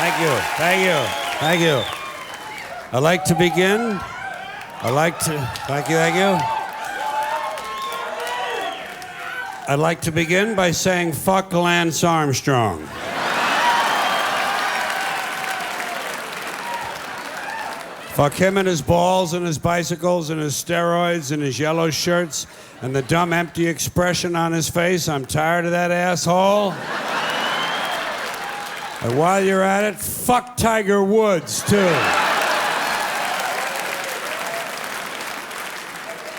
Thank you. Thank you. Thank you. I'd like to begin. Thank you. I'd like to begin by saying fuck Lance Armstrong. Fuck him and his balls and his bicycles and his steroids and his yellow shirts and the dumb empty expression on his face. I'm tired of that asshole. And while you're at it, fuck Tiger Woods, too.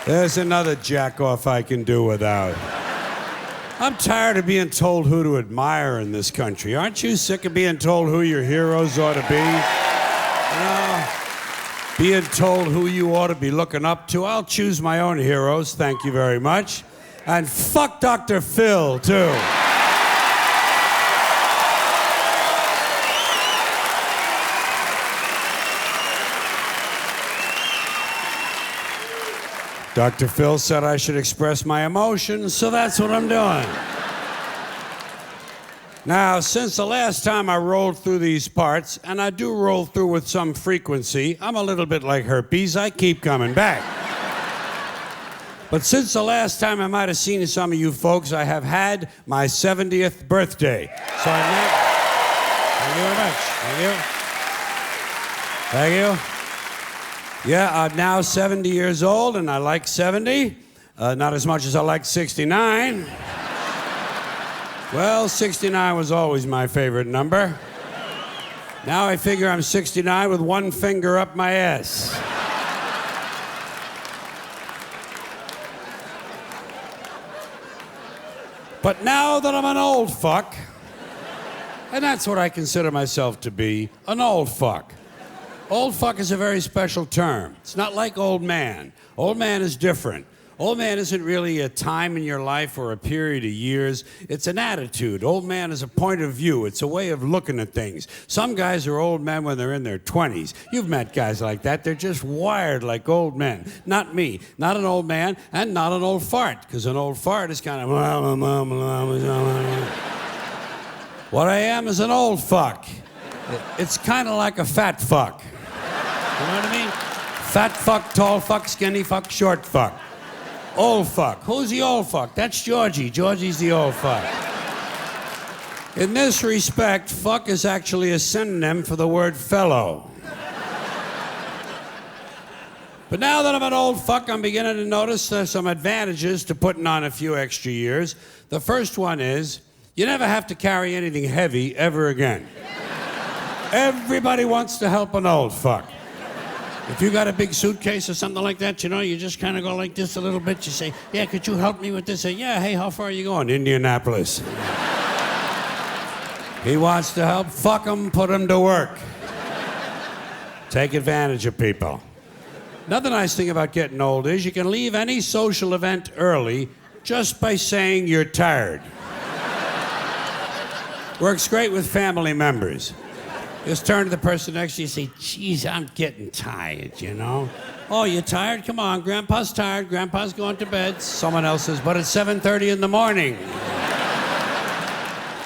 There's another jack-off I can do without. I'm tired of being told who to admire in this country. Aren't you sick of being told who your heroes ought to be? You know, being told who you ought to be looking up to. I'll choose my own heroes, thank you very much. And fuck Dr. Phil, too. Dr. Phil said I should express my emotions, so that's what I'm doing. Now, since the last time I rolled through these parts, and I do roll through with some frequency, I'm a little bit like herpes, I keep coming back. But since the last time I might have seen some of you folks, I have had my 70th birthday. So I'm not... Thank you very much. Thank you. Yeah, I'm now 70 years old, and I like 70. Not as much as I like 69. Well, 69 was always my favorite number. Now I figure I'm 69 with one finger up my ass. But now that I'm an old fuck, and that's what I consider myself to be, an old fuck. Old fuck is a very special term. It's not like old man. Old man is different. Old man isn't really a time in your life or a period of years. It's an attitude. Old man is a point of view. It's a way of looking at things. Some guys are old men when they're in their 20s. You've met guys like that. They're just wired like old men. Not me. Not an old man and not an old fart, because an old fart is kind of... What I am is an old fuck. It's kind of like a fat fuck. You know what I mean? Fat fuck, tall fuck, skinny fuck, short fuck. Old fuck. Who's the old fuck? That's Georgie. Georgie's the old fuck. In this respect, fuck is actually a synonym for the word fellow. But now that I'm an old fuck, I'm beginning to notice there's some advantages to putting on a few extra years. The first one is, you never have to carry anything heavy ever again. Everybody wants to help an old fuck. If you got a big suitcase or something like that, you know, you just kind of go like this a little bit. You say, yeah, could you help me with this? Say, yeah, hey, how far are you going? Indianapolis. He wants to help. Fuck him, put him to work. Take advantage of people. Another nice thing about getting old is you can leave any social event early just by saying you're tired. Works great with family members. Just turn to the person next to you and say, geez, I'm getting tired, you know? Oh, you tired? Come on, Grandpa's tired. Grandpa's going to bed. Someone else says, but it's 7:30 in the morning.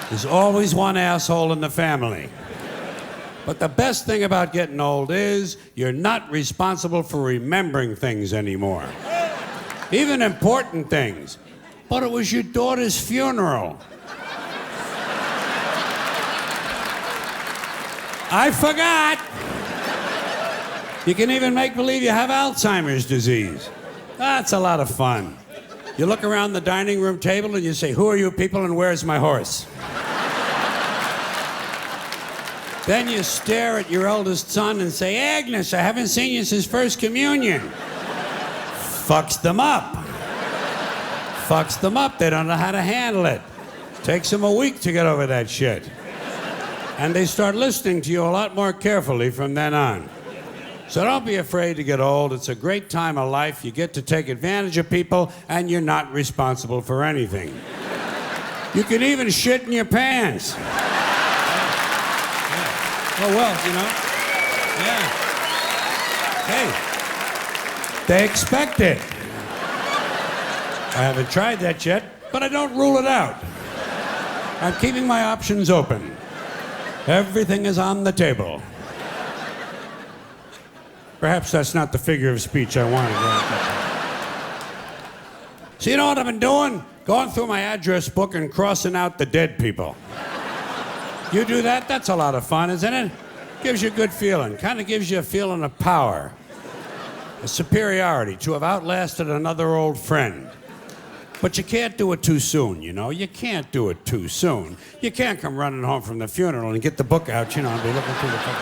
There's always one asshole in the family. But the best thing about getting old is you're not responsible for remembering things anymore. Even important things. But it was your daughter's funeral. I forgot. You can even make believe you have Alzheimer's disease. That's a lot of fun. You look around the dining room table and you say, who are you people and where's my horse? Then you stare at your eldest son and say, Agnes, I haven't seen you since First Communion. Fucks them up. Fucks them up. They don't know how to handle it. Takes them a week to get over that shit. And they start listening to you a lot more carefully from then on. So don't be afraid to get old. It's a great time of life. You get to take advantage of people, and you're not responsible for anything. You can even shit in your pants. Oh, well, you know. Yeah. Hey, they expect it. I haven't tried that yet, but I don't rule it out. I'm keeping my options open. Everything is on the table. Perhaps that's not the figure of speech I wanted. So you know what I've been doing? Going through my address book and crossing out the dead people. You do that? That's a lot of fun, isn't it? Gives you a good feeling. Kind of gives you a feeling of power. A superiority to have outlasted another old friend. But you can't do it too soon, you know? You can't do it too soon. You can't come running home from the funeral and get the book out, you know, and be looking through the book.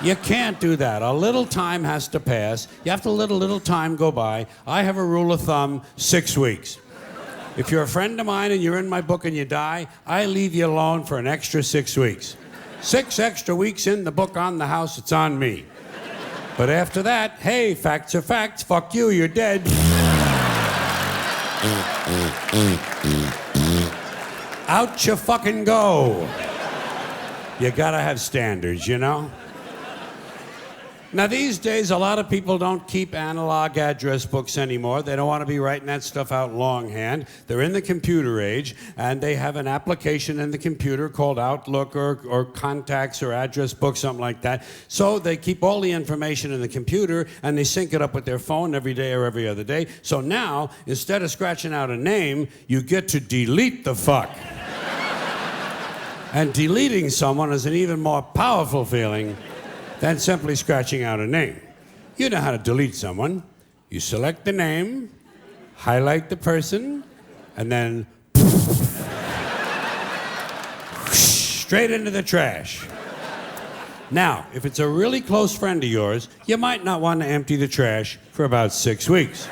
You can't do that. A little time has to pass. You have to let a little time go by. I have a rule of thumb, 6 weeks. If you're a friend of mine and you're in my book and you die, I leave you alone for an extra 6 weeks. 6 extra weeks in the book on the house, it's on me. But after that, hey, facts are facts. Fuck you, you're dead. Out you fucking go. You gotta have standards, you know? Now, these days, a lot of people don't keep analog address books anymore. They don't want to be writing that stuff out longhand. They're in the computer age, and they have an application in the computer called Outlook or Contacts or Address Book, something like that. So they keep all the information in the computer, and they sync it up with their phone every day or every other day. So now, instead of scratching out a name, you get to delete the fuck. And deleting someone is an even more powerful feeling than simply scratching out a name. You know how to delete someone. You select the name, highlight the person, and then straight into the trash. Now, if it's a really close friend of yours, you might not want to empty the trash for about 6 weeks.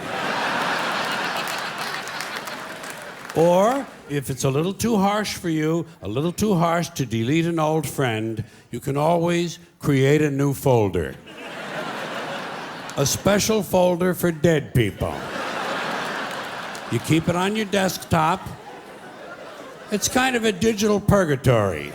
Or, if it's a little too harsh for you, a little too harsh to delete an old friend, you can always create a new folder. A special folder for dead people. You keep it on your desktop. It's kind of a digital purgatory.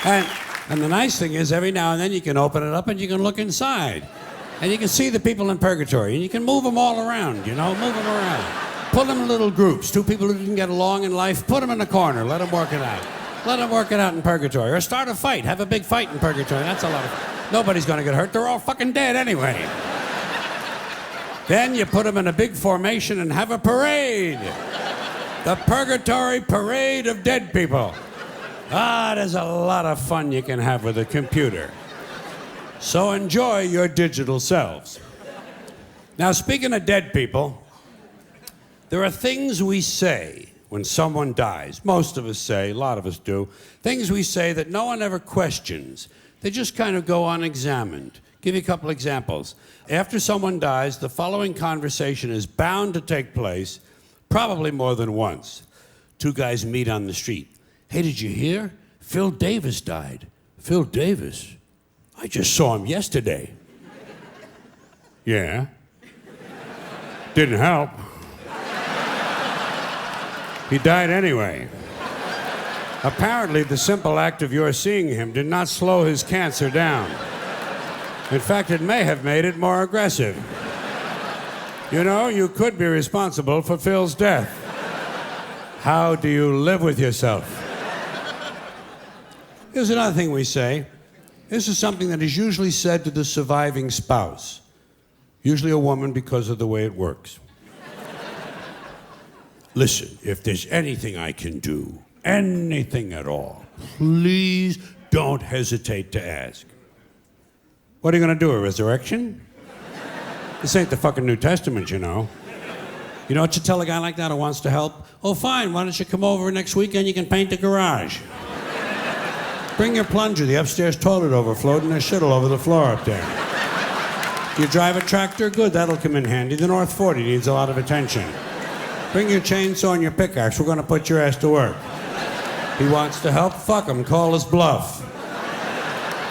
And the nice thing is, every now and then you can open it up and you can look inside. And you can see the people in purgatory. And you can move them all around, you know, move them around. Put them in little groups. 2 people who didn't get along in life, put them in a corner. Let them work it out. Let them work it out in purgatory. Or start a fight. Have a big fight in purgatory. That's a lot of fun. Nobody's going to get hurt. They're all fucking dead anyway. Then you put them in a big formation and have a parade. The Purgatory Parade of Dead People. Ah, there's a lot of fun you can have with a computer. So enjoy your digital selves. Now, speaking of dead people, there are things we say when someone dies. Most of us say, a lot of us do, things we say that no one ever questions. They just kind of go unexamined. Give you a couple examples. After someone dies, the following conversation is bound to take place, probably more than once. 2 guys meet on the street. Hey, did you hear? Phil Davis died. Phil Davis? I just saw him yesterday. Yeah. Didn't help. He died anyway. Apparently, the simple act of your seeing him did not slow his cancer down. In fact, it may have made it more aggressive. You know, you could be responsible for Phil's death. How do you live with yourself? Here's another thing we say. This is something that is usually said to the surviving spouse. Usually a woman, because of the way it works. Listen, if there's anything I can do, anything at all, please don't hesitate to ask. What are you going to do, a resurrection? This ain't the fucking New Testament, you know. You know what you tell a guy like that who wants to help? Oh, fine, why don't you come over next weekend, you can paint the garage. Bring your plunger, the upstairs toilet overflowed and there's shit all over the floor up there. You drive a tractor? Good, that'll come in handy. The North 40 needs a lot of attention. Bring your chainsaw and your pickaxe, we're gonna put your ass to work. He wants to help? Fuck him, call his bluff.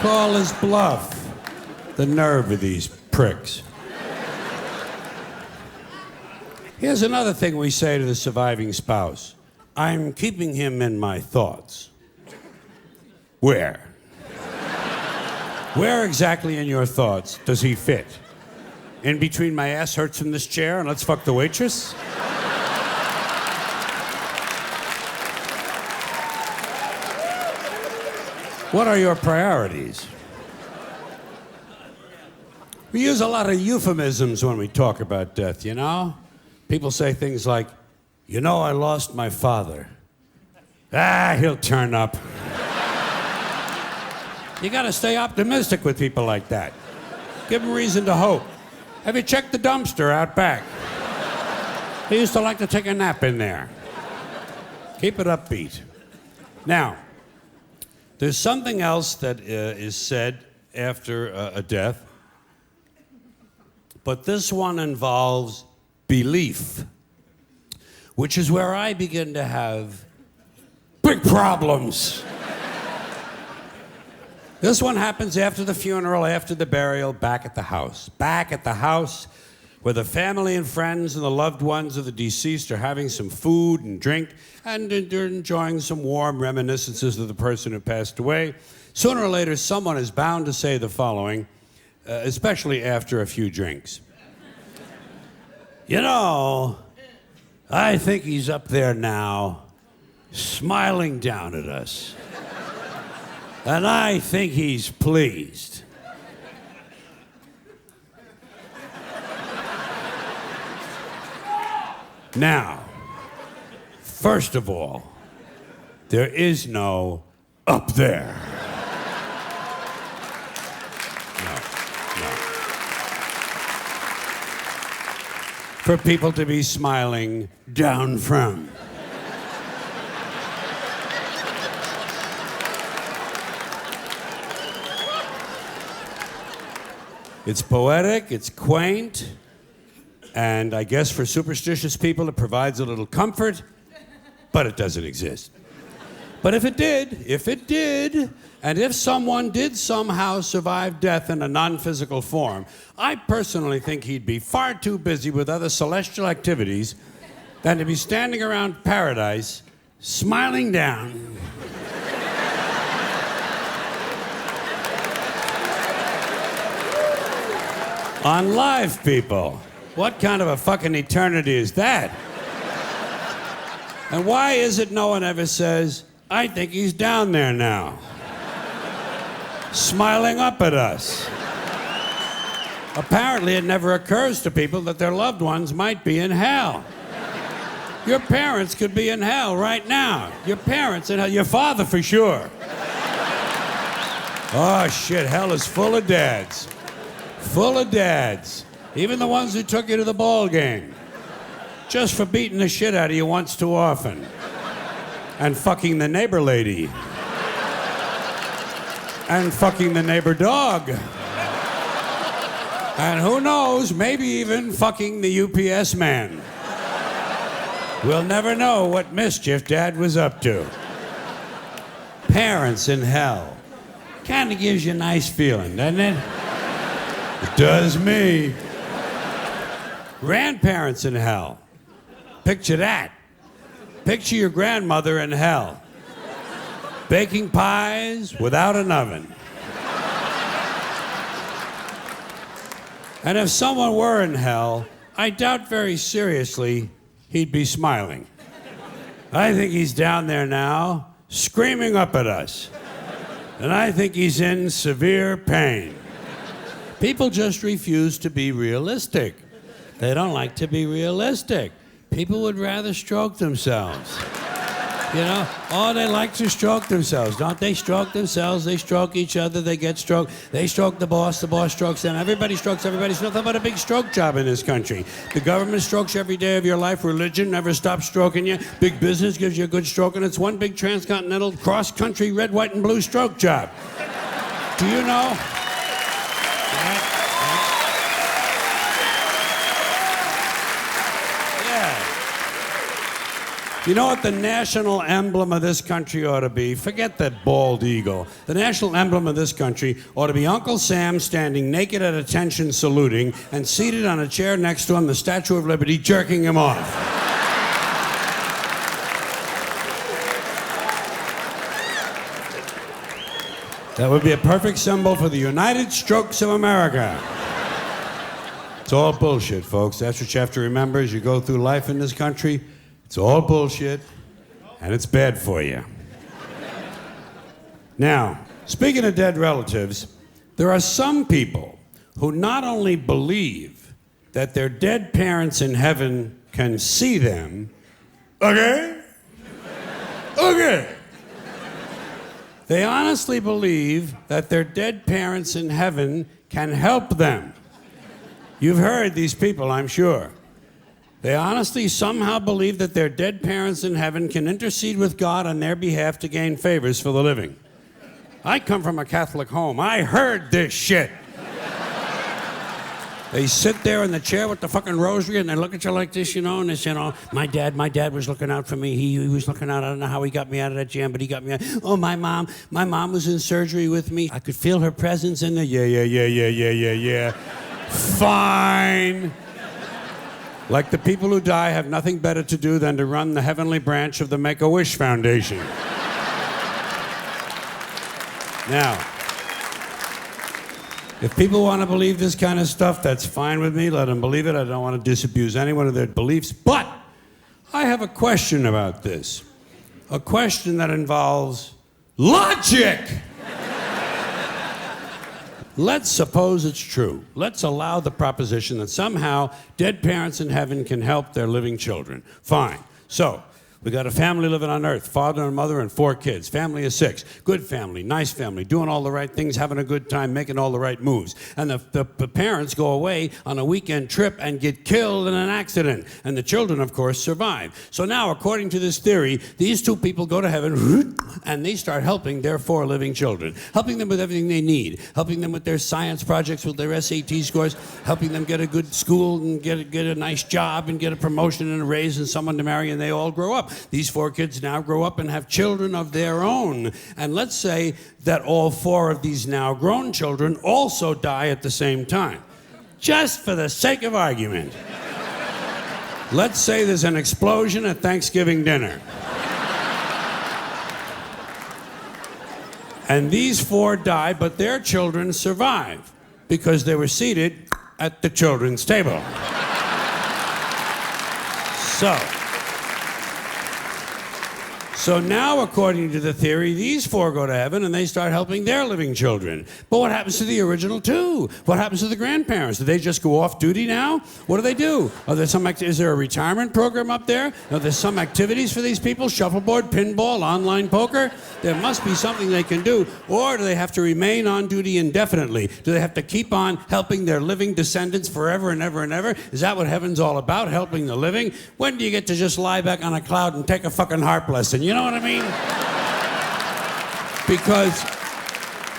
Call his bluff. The nerve of these pricks. Here's another thing we say to the surviving spouse. I'm keeping him in my thoughts. Where? Where exactly in your thoughts does he fit? In between my ass hurts from this chair and let's fuck the waitress? What are your priorities? We use a lot of euphemisms when we talk about death, you know? People say things like, you know, I lost my father. Ah, he'll turn up. You gotta stay optimistic with people like that. Give them reason to hope. Have you checked the dumpster out back? He used to like to take a nap in there. Keep it upbeat. Now, there's something else that is said after a death, but this one involves belief, which is where I begin to have big problems. This one happens after the funeral, after the burial, back at the house. Back at the house where the family and friends and the loved ones of the deceased are having some food and drink and they're enjoying some warm reminiscences of the person who passed away. Sooner or later, someone is bound to say the following, especially after a few drinks. You know, I think he's up there now, smiling down at us. And I think he's pleased. Now, first of all, there is no up there. No. For people to be smiling down from. It's poetic, it's quaint, and I guess for superstitious people it provides a little comfort, but it doesn't exist. But if it did, and if someone did somehow survive death in a non-physical form, I personally think he'd be far too busy with other celestial activities than to be standing around paradise, smiling down. On live people. What kind of a fucking eternity is that? And why is it no one ever says, I think he's down there now, smiling up at us? Apparently it never occurs to people that their loved ones might be in hell. Your parents could be in hell right now. Your parents in hell, your father for sure. Oh shit, hell is full of dads. Full of dads, even the ones who took you to the ball game, just for beating the shit out of you once too often, and fucking the neighbor lady, and fucking the neighbor dog, and who knows, maybe even fucking the UPS man. We'll never know what mischief Dad was up to. Parents in hell. Kind of gives you a nice feeling, doesn't it? It does me. Grandparents in hell. Picture that. Picture your grandmother in hell. Baking pies without an oven. And if someone were in hell, I doubt very seriously he'd be smiling. I think he's down there now, screaming up at us. And I think he's in severe pain. People just refuse to be realistic. They don't like to be realistic. People would rather stroke themselves. You know, oh, they like to stroke themselves. Don't they stroke themselves? They stroke each other, they get stroked. They stroke the boss strokes them. Everybody strokes everybody. It's nothing but a big stroke job in this country. The government strokes you every day of your life. Religion never stops stroking you. Big business gives you a good stroke, and it's one big transcontinental, cross-country, red, white, and blue stroke job. Do you know? You know what the national emblem of this country ought to be? Forget that bald eagle. The national emblem of this country ought to be Uncle Sam standing naked at attention saluting, and seated on a chair next to him, the Statue of Liberty, jerking him off. That would be a perfect symbol for the United Strokes of America. It's all bullshit, folks. That's what you have to remember as you go through life in this country. It's all bullshit, and it's bad for you. Now, speaking of dead relatives, there are some people who not only believe that their dead parents in heaven can see them, okay? They honestly believe that their dead parents in heaven can help them. You've heard these people, I'm sure. They honestly somehow believe that their dead parents in heaven can intercede with God on their behalf to gain favors for the living. I come from a Catholic home. I heard this shit. They sit there in the chair with the fucking rosary and they look at you like this, you know, and they say, my dad was looking out for me. He was looking out. I don't know how he got me out of that jam, but he got me out. Oh, my mom was in surgery with me. I could feel her presence in there. Yeah. Fine. Like the people who die have nothing better to do than to run the heavenly branch of the Make-A-Wish Foundation. Now, if people want to believe this kind of stuff, that's fine with me. Let them believe it. I don't want to disabuse anyone of their beliefs. But I have a question about this. A question that involves logic. Let's suppose it's true. Let's allow the proposition that somehow dead parents in heaven can help their living children. Fine. So, we got a family living on earth, father and mother and 4 kids. Family of 6. Good family, nice family, doing all the right things, having a good time, making all the right moves. And the parents go away on a weekend trip and get killed in an accident. And the children, of course, survive. So now, according to this theory, these 2 people go to heaven and they start helping their 4 living children. Helping them with everything they need. Helping them with their science projects, with their SAT scores. Helping them get a good school and get a nice job and get a promotion and a raise and someone to marry, and they all grow up. These 4 kids now grow up and have children of their own. And let's say that all 4 of these now grown children also die at the same time. Just for the sake of argument. Let's say there's an explosion at Thanksgiving dinner. And these 4 die, but their children survive because they were seated at the children's table. So now, according to the theory, these 4 go to heaven and they start helping their living children. But what happens to the original 2? What happens to the grandparents? Do they just go off duty now? What do they do? Is there a retirement program up there? Are there some activities for these people? Shuffleboard, pinball, online poker? There must be something they can do. Or do they have to remain on duty indefinitely? Do they have to keep on helping their living descendants forever and ever and ever? Is that what heaven's all about, helping the living? When do you get to just lie back on a cloud and take a fucking harp lesson? You know what I mean?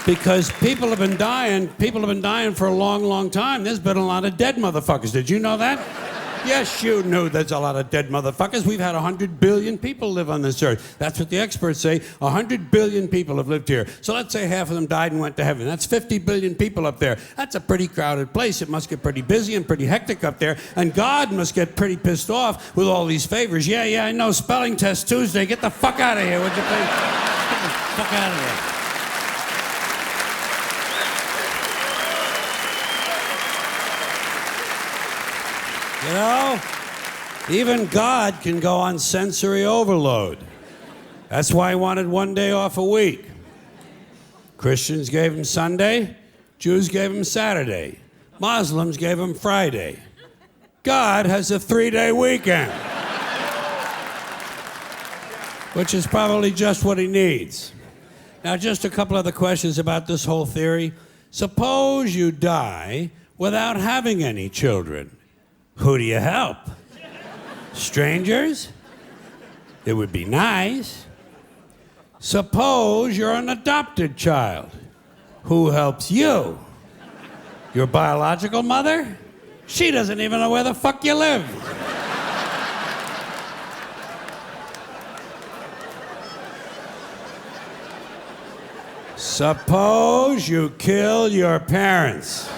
Because people have been dying for a long, long time. There's been a lot of dead motherfuckers. Did you know that? Yes, you knew there's a lot of dead motherfuckers. We've had 100 billion people live on this earth. That's what the experts say. 100 billion people have lived here. So let's say half of them died and went to heaven. That's 50 billion people up there. That's a pretty crowded place. It must get pretty busy and pretty hectic up there. And God must get pretty pissed off with all these favors. Yeah, I know. Spelling test Tuesday. Get the fuck out of here, would you please? Get the fuck out of here. You know, even God can go on sensory overload. That's why he wanted 1 day off a week. Christians gave him Sunday, Jews gave him Saturday, Muslims gave him Friday. God has a 3-day weekend, which is probably just what he needs. Now, just a couple other questions about this whole theory. Suppose you die without having any children. Who do you help? Strangers? It would be nice. Suppose you're an adopted child. Who helps you? Your biological mother? She doesn't even know where the fuck you live. Suppose you kill your parents.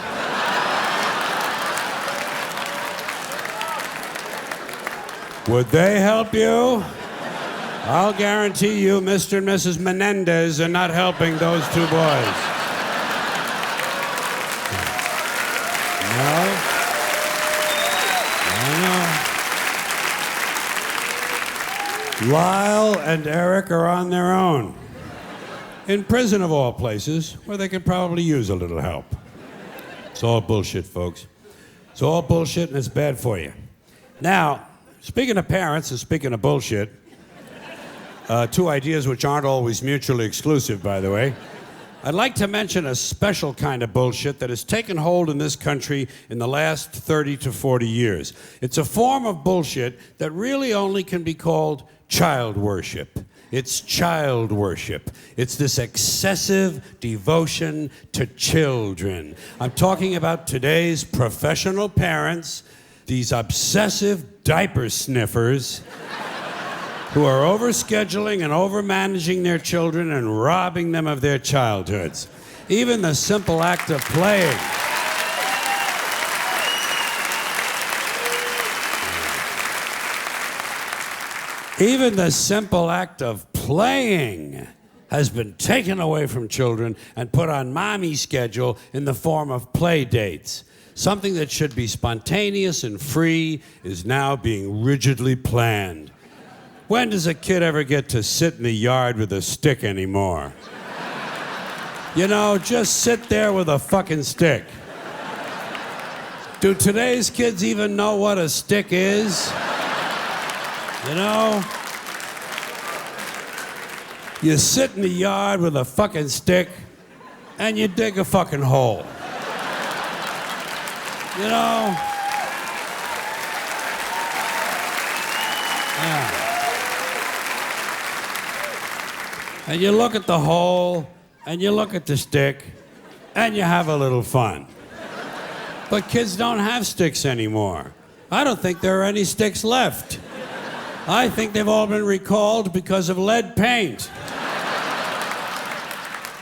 Would they help you? I'll guarantee you Mr. and Mrs. Menendez are not helping those two boys. No? I know. Lyle and Eric are on their own. In prison of all places, where they could probably use a little help. It's all bullshit, folks. It's all bullshit and it's bad for you. Now, speaking of parents and speaking of bullshit, two ideas which aren't always mutually exclusive, by the way. I'd like to mention a special kind of bullshit that has taken hold in this country in the last 30 to 40 years. It's a form of bullshit that really only can be called child worship. It's child worship. It's this excessive devotion to children. I'm talking about today's professional parents, these obsessive diaper sniffers who are overscheduling and overmanaging their children and robbing them of their childhoods. Even the simple act of playing. Even the simple act of playing has been taken away from children and put on mommy's schedule in the form of play dates. Something that should be spontaneous and free is now being rigidly planned. When does a kid ever get to sit in the yard with a stick anymore? You know, just sit there with a fucking stick. Do today's kids even know what a stick is? You know? You sit in the yard with a fucking stick and you dig a fucking hole. You know? Yeah. And you look at the hole, and you look at the stick, and you have a little fun. But kids don't have sticks anymore. I don't think there are any sticks left. I think they've all been recalled because of lead paint.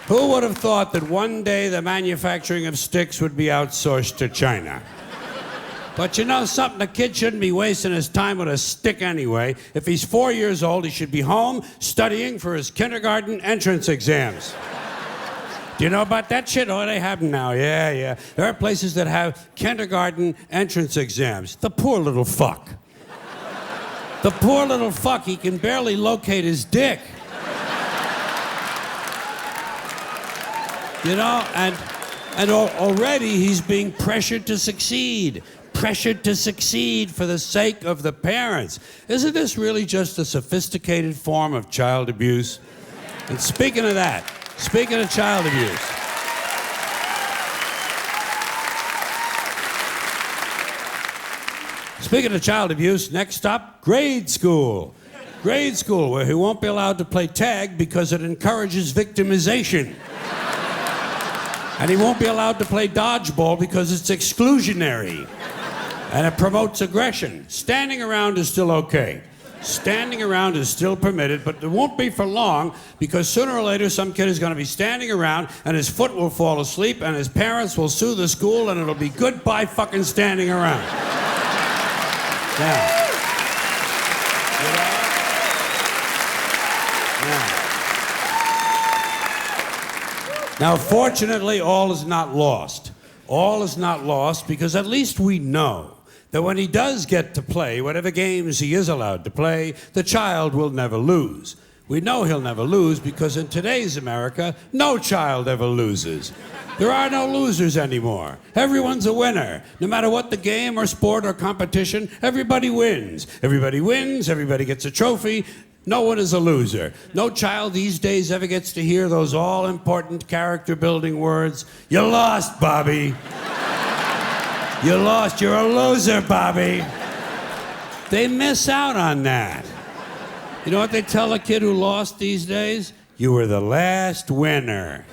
Who would have thought that one day the manufacturing of sticks would be outsourced to China? But you know something? A kid shouldn't be wasting his time with a stick anyway. If he's 4 years old, he should be home studying for his kindergarten entrance exams. Do you know about that shit? Oh, they have them now. Yeah. There are places that have kindergarten entrance exams. The poor little fuck. The poor little fuck, he can barely locate his dick. You know, and already he's being pressured to succeed. Pressured to succeed for the sake of the parents. Isn't this really just a sophisticated form of child abuse? And speaking of that, speaking of child abuse, next stop, grade school. Grade school, where he won't be allowed to play tag because it encourages victimization. And he won't be allowed to play dodgeball because it's exclusionary. And it promotes aggression. Standing around is still okay. Standing around is still permitted, but it won't be for long because sooner or later some kid is going to be standing around and his foot will fall asleep and his parents will sue the school and it'll be goodbye fucking standing around. Yeah. Now, fortunately, all is not lost. All is not lost because at least we know that when he does get to play whatever games he is allowed to play, the child will never lose. We know he'll never lose because in today's America, no child ever loses. There are no losers anymore. Everyone's a winner. No matter what the game or sport or competition, everybody wins. Everybody wins, everybody gets a trophy. No one is a loser. No child these days ever gets to hear those all-important character-building words, "You lost, Bobby. You lost. You're a loser, Bobby." They miss out on that. You know what they tell a kid who lost these days? You were the last winner.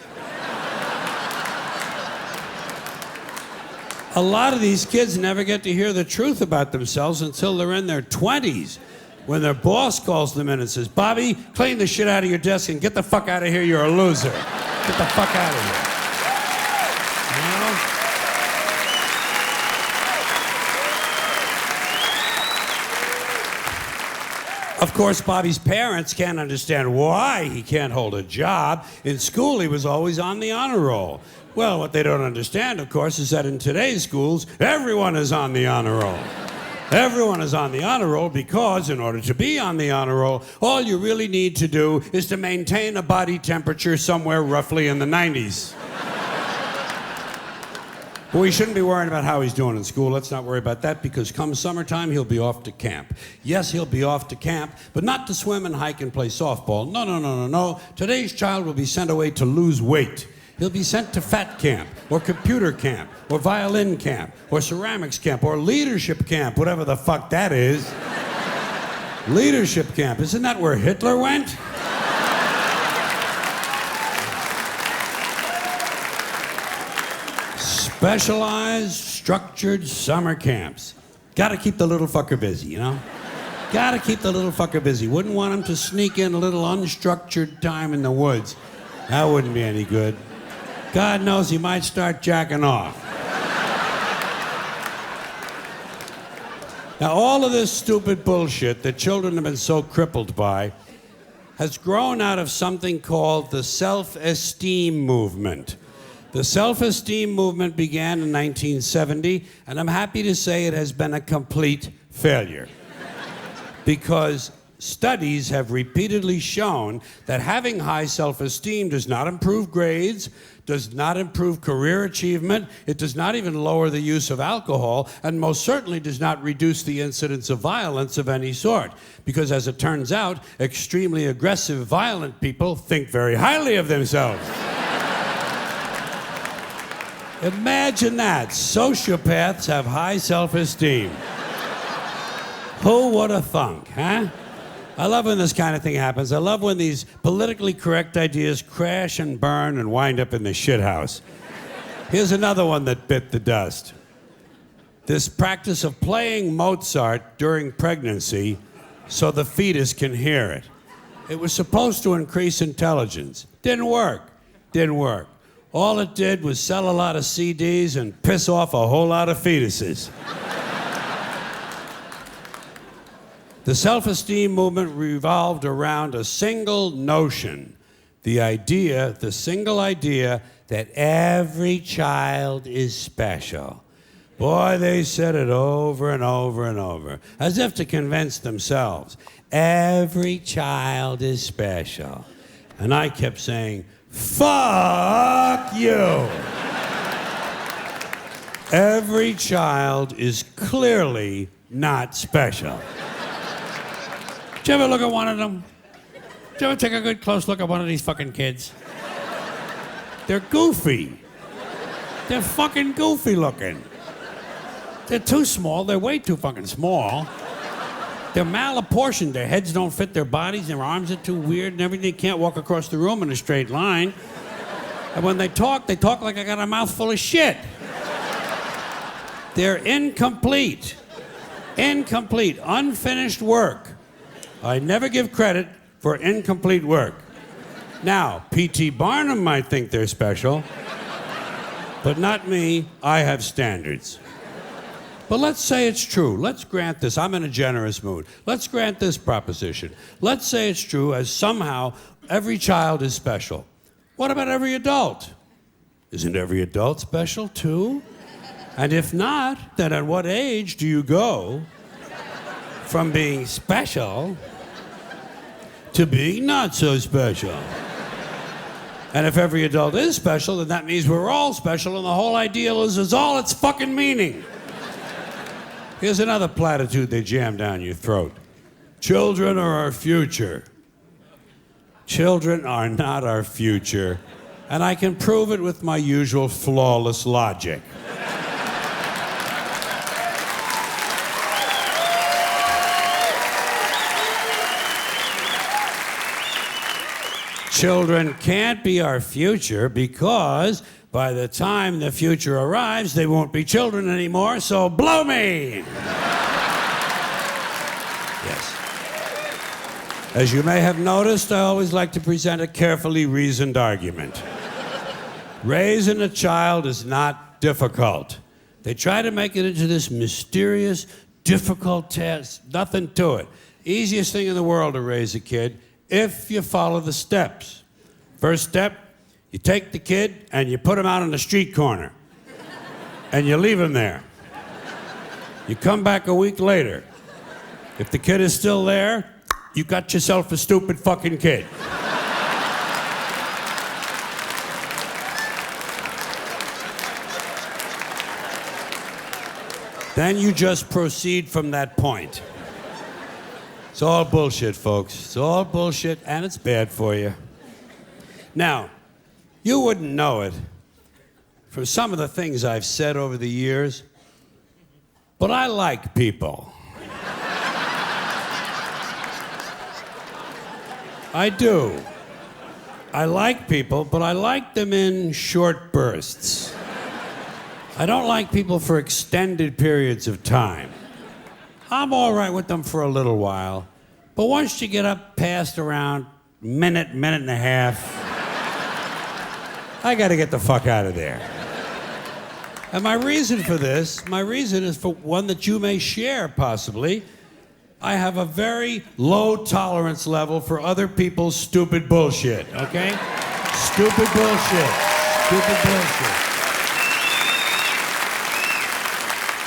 A lot of these kids never get to hear the truth about themselves until they're in their 20s. When their boss calls them in and says, "Bobby, clean the shit out of your desk and get the fuck out of here, you're a loser. Get the fuck out of here." You know? Of course, Bobby's parents can't understand why he can't hold a job. In school, he was always on the honor roll. Well, what they don't understand, of course, is that in today's schools, everyone is on the honor roll. Everyone is on the honor roll because, in order to be on the honor roll, all you really need to do is to maintain a body temperature somewhere roughly in the 90s. But we shouldn't be worrying about how he's doing in school. Let's not worry about that, because come summertime, he'll be off to camp. Yes, he'll be off to camp, but not to swim and hike and play softball. No. Today's child will be sent away to lose weight. He'll be sent to fat camp, or computer camp, or violin camp, or ceramics camp, or leadership camp, whatever the fuck that is. Leadership camp. Isn't that where Hitler went? Specialized, structured summer camps. Gotta keep the little fucker busy, you know? Gotta keep the little fucker busy. Wouldn't want him to sneak in a little unstructured time in the woods. That wouldn't be any good. God knows he might start jacking off. Now, all of this stupid bullshit that children have been so crippled by has grown out of something called the self-esteem movement. The self-esteem movement began in 1970, and I'm happy to say it has been a complete failure. Because studies have repeatedly shown that having high self-esteem does not improve grades, does not improve career achievement, it does not even lower the use of alcohol, and most certainly does not reduce the incidence of violence of any sort. Because as it turns out, extremely aggressive, violent people think very highly of themselves. Imagine that. Sociopaths have high self-esteem. Who would have thunk, huh? I love when this kind of thing happens. I love when these politically correct ideas crash and burn and wind up in the shithouse. Here's another one that bit the dust. This practice of playing Mozart during pregnancy so the fetus can hear it. It was supposed to increase intelligence. Didn't work. All it did was sell a lot of CDs and piss off a whole lot of fetuses. The self-esteem movement revolved around a single notion, the single idea that every child is special. Boy, they said it over and over and over, as if to convince themselves. Every child is special. And I kept saying, fuck you. Every child is clearly not special. Did you ever look at one of them? Did you ever take a good close look at one of these fucking kids? They're goofy. They're fucking goofy looking. They're too small. They're way too fucking small. They're malapportioned. Their heads don't fit their bodies. Their arms are too weird and everything. They can't walk across the room in a straight line. And when they talk like I got a mouthful of shit. They're incomplete. Unfinished work. I never give credit for incomplete work. Now, P.T. Barnum might think they're special, but not me. I have standards. But let's say it's true. Let's grant this. I'm in a generous mood. Let's grant this proposition. Let's say it's true, as somehow every child is special. What about every adult? Isn't every adult special too? And if not, then at what age do you go from being special to being not so special? And if every adult is special, then that means we're all special, and the whole ideal is all its fucking meaning. Here's another platitude they jam down your throat. Children are our future. Children are not our future, and I can prove it with my usual flawless logic. Children can't be our future because by the time the future arrives, they won't be children anymore, so blow me! Yes. As you may have noticed, I always like to present a carefully reasoned argument. Raising a child is not difficult. They try to make it into this mysterious, difficult task. Nothing to it. Easiest thing in the world to raise a kid if you follow the steps. First step, you take the kid and you put him out on the street corner. And you leave him there. You come back a week later. If the kid is still there, you got yourself a stupid fucking kid. Then you just proceed from that point. It's all bullshit, folks. It's all bullshit, and it's bad for you. Now, you wouldn't know it from some of the things I've said over the years, but I like people. I do. I like people, but I like them in short bursts. I don't like people for extended periods of time. I'm all right with them for a little while, but once you get up past around minute and a half, I gotta get the fuck out of there. And my reason is for one that you may share, possibly. I have a very low tolerance level for other people's stupid bullshit, okay? Stupid bullshit. Stupid bullshit.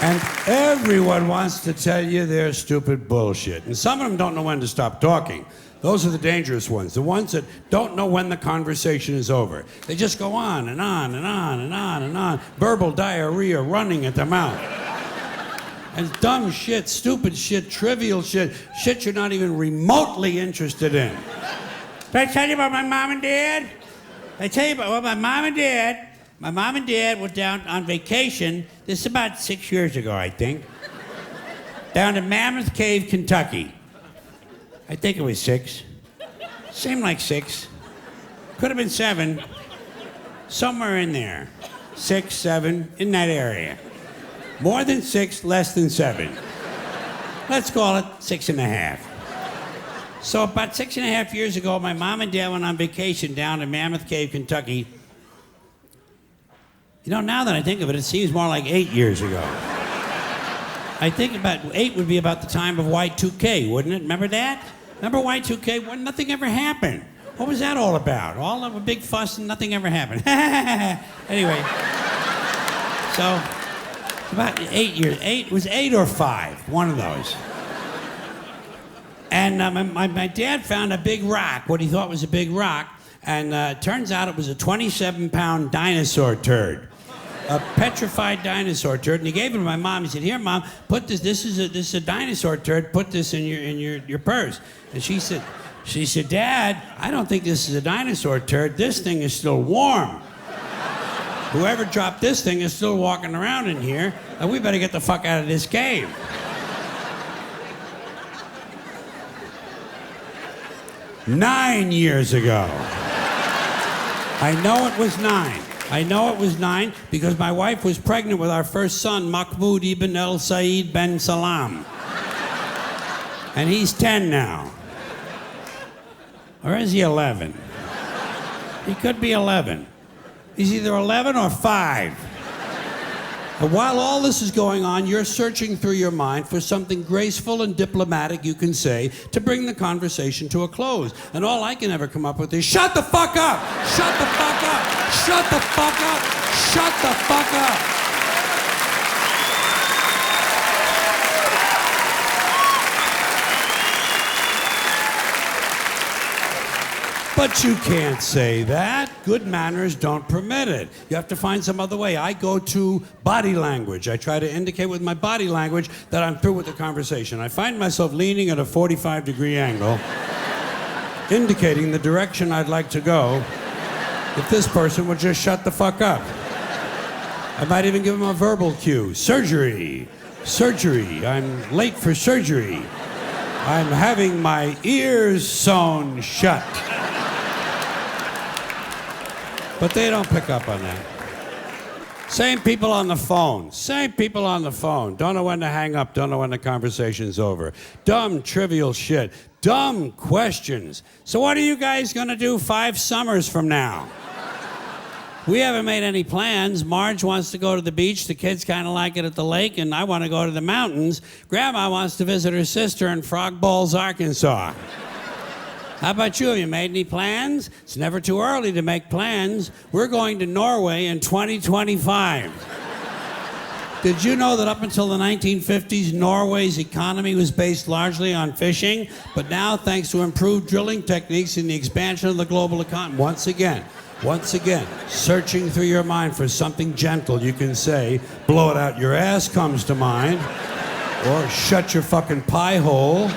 And everyone wants to tell you their stupid bullshit. And some of them don't know when to stop talking. Those are the dangerous ones, the ones that don't know when the conversation is over. They just go on and on and on and on and on. Verbal diarrhea running at the mouth. And dumb shit, stupid shit, trivial shit, shit you're not even remotely interested in. Did I tell you about my mom and dad? I tell you about my mom and dad. My mom and dad were down on vacation. This is about 6 years ago, I think. Down to Mammoth Cave, Kentucky. I think it was 6. Seemed like 6. Could have been 7. Somewhere in there. 6, 7, in that area. More than 6, less than 7. Let's call it 6.5. So about 6.5 years ago, my mom and dad went on vacation down to Mammoth Cave, Kentucky. You know, now that I think of it, it seems more like 8 years ago. I think about 8 would be about the time of Y2K, wouldn't it? Remember that? Remember Y2K when nothing ever happened? What was that all about? All of a big fuss and nothing ever happened. Anyway, so about 8 years. It was 8 or 5, one of those. And my dad found a big rock, what he thought was a big rock, and turns out it was a 27-pound dinosaur turd. A petrified dinosaur turd, and he gave it to my mom. He said, "Here, Mom, put this. This is a dinosaur turd. Put this in your purse." And she said, "Dad, I don't think this is a dinosaur turd. This thing is still warm. Whoever dropped this thing is still walking around in here, and we better get the fuck out of this cave." 9 years ago. I know it was 9. I know it was 9 because my wife was pregnant with our first son, Mahmoud ibn El Said ben Salam. And he's 10 now. Or is he 11? He could be 11. He's either 11 or 5. And while all this is going on, you're searching through your mind for something graceful and diplomatic you can say to bring the conversation to a close. And all I can ever come up with is, shut the fuck up! Shut the fuck up! Shut the fuck up! Shut the fuck up! But you can't say that. Good manners don't permit it. You have to find some other way. I go to body language. I try to indicate with my body language that I'm through with the conversation. I find myself leaning at a 45-degree angle, indicating the direction I'd like to go if this person would just shut the fuck up. I might even give him a verbal cue. Surgery. Surgery. I'm late for surgery. I'm having my ears sewn shut. But they don't pick up on that. Same people on the phone. Same people on the phone. Don't know when to hang up. Don't know when the conversation's over. Dumb, trivial shit. Dumb questions. So what are you guys gonna do 5 summers from now? We haven't made any plans. Marge wants to go to the beach. The kids kind of like it at the lake, and I want to go to the mountains. Grandma wants to visit her sister in Frog Balls, Arkansas. How about you? Have you made any plans? It's never too early to make plans. We're going to Norway in 2025. Did you know that up until the 1950s, Norway's economy was based largely on fishing? But now, thanks to improved drilling techniques and the expansion of the global economy, once again, searching through your mind for something gentle you can say, blow it out your ass comes to mind, or shut your fucking pie hole,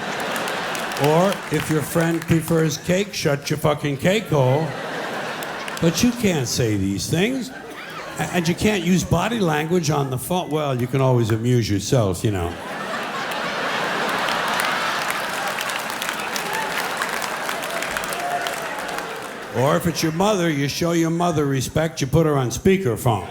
or if your friend prefers cake, shut your fucking cake hole. But you can't say these things. And you can't use body language on the phone. Well, you can always amuse yourself, you know. Or if it's your mother, you show your mother respect, you put her on speakerphone.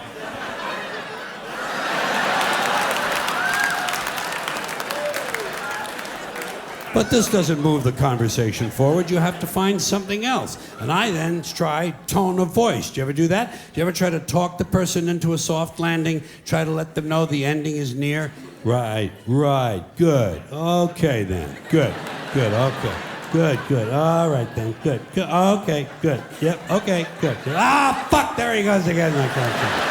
But this doesn't move the conversation forward. You have to find something else. And I then try tone of voice. Do you ever do that? Do you ever try to talk the person into a soft landing? Try to let them know the ending is near? Right, good. Okay then, good, okay. Good, all right then, good, okay, good. Yep, okay, good. Ah, fuck, there he goes again. Like that.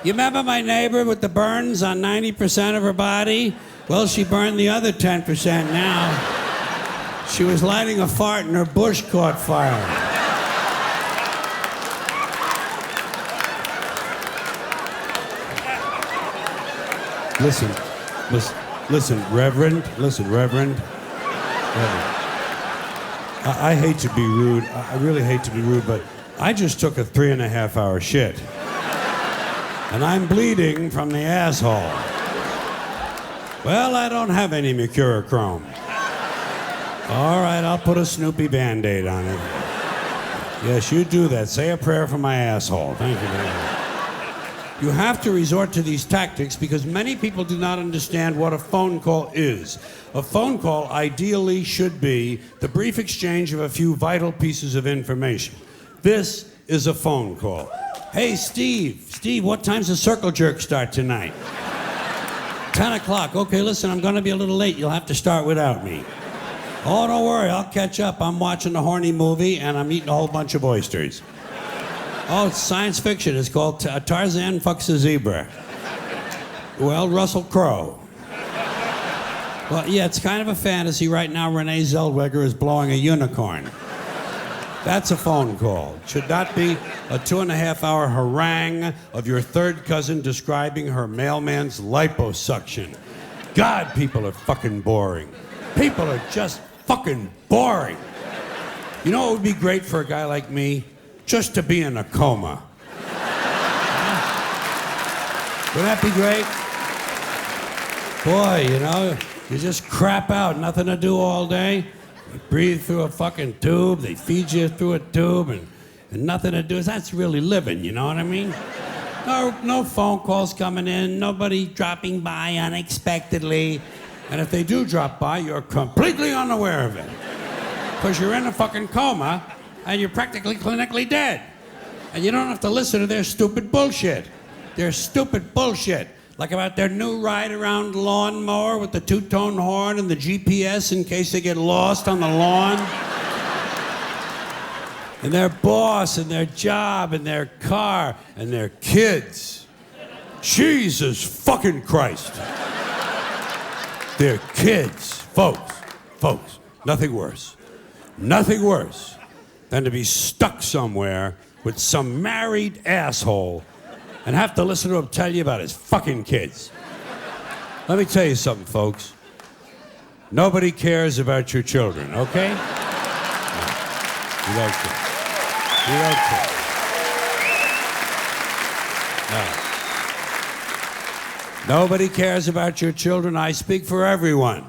You remember my neighbor with the burns on 90% of her body? Well, she burned the other 10% now. She was lighting a fart and her bush caught fire. Listen, Reverend. I hate to be rude. I really hate to be rude, but I just took a 3.5-hour shit. And I'm bleeding from the asshole. Well, I don't have any mercurochrome. All right, I'll put a Snoopy Band-Aid on it. Yes, you do that. Say a prayer for my asshole. Thank you very much. You have to resort to these tactics because many people do not understand what a phone call is. A phone call ideally should be the brief exchange of a few vital pieces of information. This is a phone call. Hey, Steve, what time's the circle jerk start tonight? 10 o'clock. Okay, listen, I'm gonna be a little late. You'll have to start without me. Oh, don't worry, I'll catch up. I'm watching a horny movie and I'm eating a whole bunch of oysters. Oh, it's science fiction. It's called Tarzan Fucks a Zebra. Well, Russell Crowe. Well, yeah, it's kind of a fantasy. Right now, Renee Zellweger is blowing a unicorn. That's a phone call. It should not be a 2.5-hour harangue of your third cousin describing her mailman's liposuction. God, people are fucking boring. People are just fucking boring. You know what would be great for a guy like me? Just to be in a coma. Wouldn't that be great? Boy, you know, you just crap out, nothing to do all day. You breathe through a fucking tube, they feed you through a tube, and nothing to do. That's really living, you know what I mean? No phone calls coming in, nobody dropping by unexpectedly. And if they do drop by, you're completely unaware of it. Because you're in a fucking coma, and you're practically clinically dead. And you don't have to listen to their stupid bullshit. Their stupid bullshit. Like about their new ride-around lawnmower with the two-tone horn and the GPS in case they get lost on the lawn. And their boss and their job and their car and their kids. Jesus fucking Christ. Their kids. Folks, nothing worse than to be stuck somewhere with some married asshole and have to listen to him tell you about his fucking kids. Let me tell you something, folks. Nobody cares about your children, okay? No. You don't care. You don't care. No. Nobody cares about your children. I speak for everyone.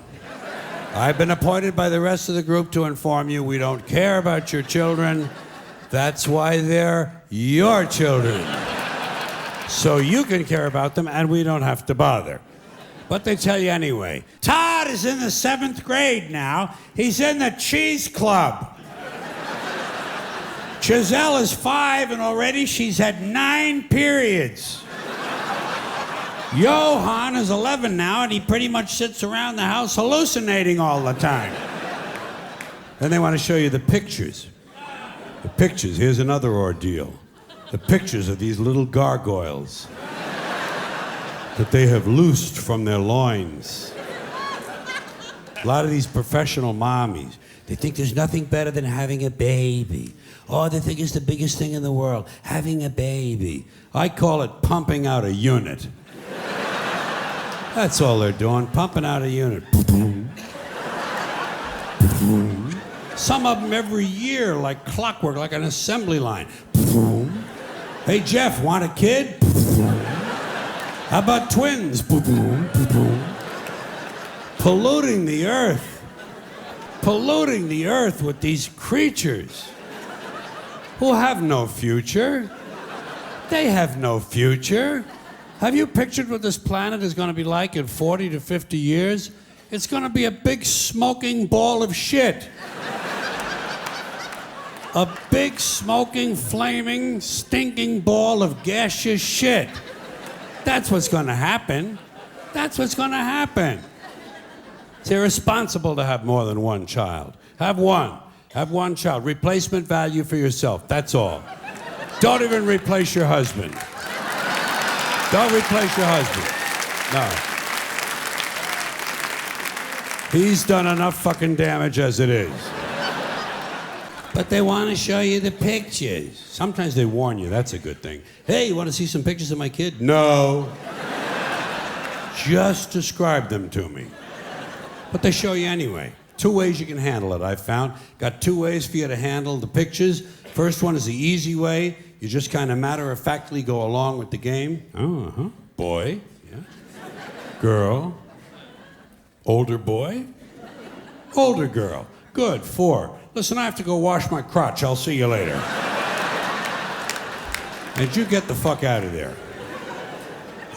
I've been appointed by the rest of the group to inform you we don't care about your children. That's why they're your children. So you can care about them and we don't have to bother. But they tell you anyway. Todd is in the 7th grade now. He's in the cheese club. Giselle is 5 and already she's had 9 periods. Johan is 11 now and he pretty much sits around the house hallucinating all the time. Then they want to show you the pictures. The pictures, here's another ordeal. The pictures of these little gargoyles that they have loosed from their loins. A lot of these professional mommies, they think there's nothing better than having a baby. Oh, they think it's the biggest thing in the world, having a baby. I call it pumping out a unit. That's all they're doing, pumping out a unit. Some of them every year, like clockwork, like an assembly line. Hey, Jeff, want a kid? How about twins? Polluting the earth. Polluting the earth with these creatures who have no future. They have no future. Have you pictured what this planet is going to be like in 40 to 50 years? It's going to be a big smoking ball of shit. A big smoking, flaming, stinking ball of gaseous shit. That's what's going to happen. That's what's going to happen. It's irresponsible to have more than one child. Have one. Have one child. Replacement value for yourself. That's all. Don't even replace your husband. Don't replace your husband. No. He's done enough fucking damage as it is. But they want to show you the pictures. Sometimes they warn you. That's a good thing. Hey, you want to see some pictures of my kid? No. Just describe them to me. But they show you anyway. 2 ways you can handle it, I've found. Got 2 ways for you to handle the pictures. First one is the easy way. You just kind of matter-of-factly go along with the game. Boy, yeah. Girl. Older boy. Older girl. Good, 4. Listen, I have to go wash my crotch. I'll see you later. And you get the fuck out of there.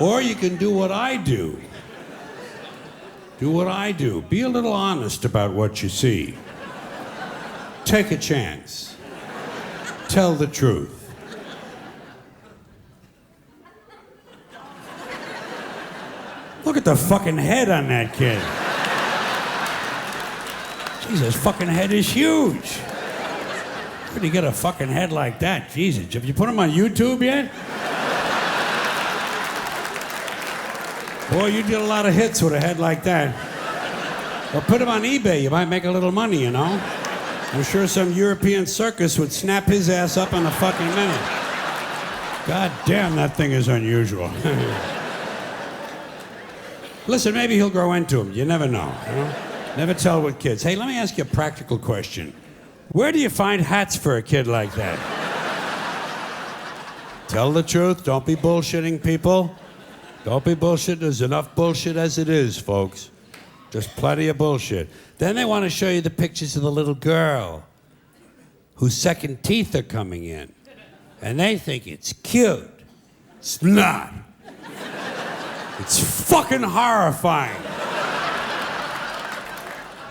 Or you can do what I do. Do what I do. Be a little honest about what you see. Take a chance. Tell the truth. Look at the fucking head on that kid. Jesus, fucking head is huge. Where do you get a fucking head like that? Jesus, have you put him on YouTube yet? Boy, you did a lot of hits with a head like that. Well, put him on eBay. You might make a little money, you know? I'm sure some European circus would snap his ass up in a fucking minute. God damn, that thing is unusual. Listen, maybe he'll grow into him. You never know, you know? Never tell with kids. Hey, let me ask you a practical question. Where do you find hats for a kid like that? Tell the truth. Don't be bullshitting people. Don't be bullshit. There's enough bullshit as it is, folks. Just plenty of bullshit. Then they want to show you the pictures of the little girl whose second teeth are coming in. And they think it's cute. It's not. It's fucking horrifying.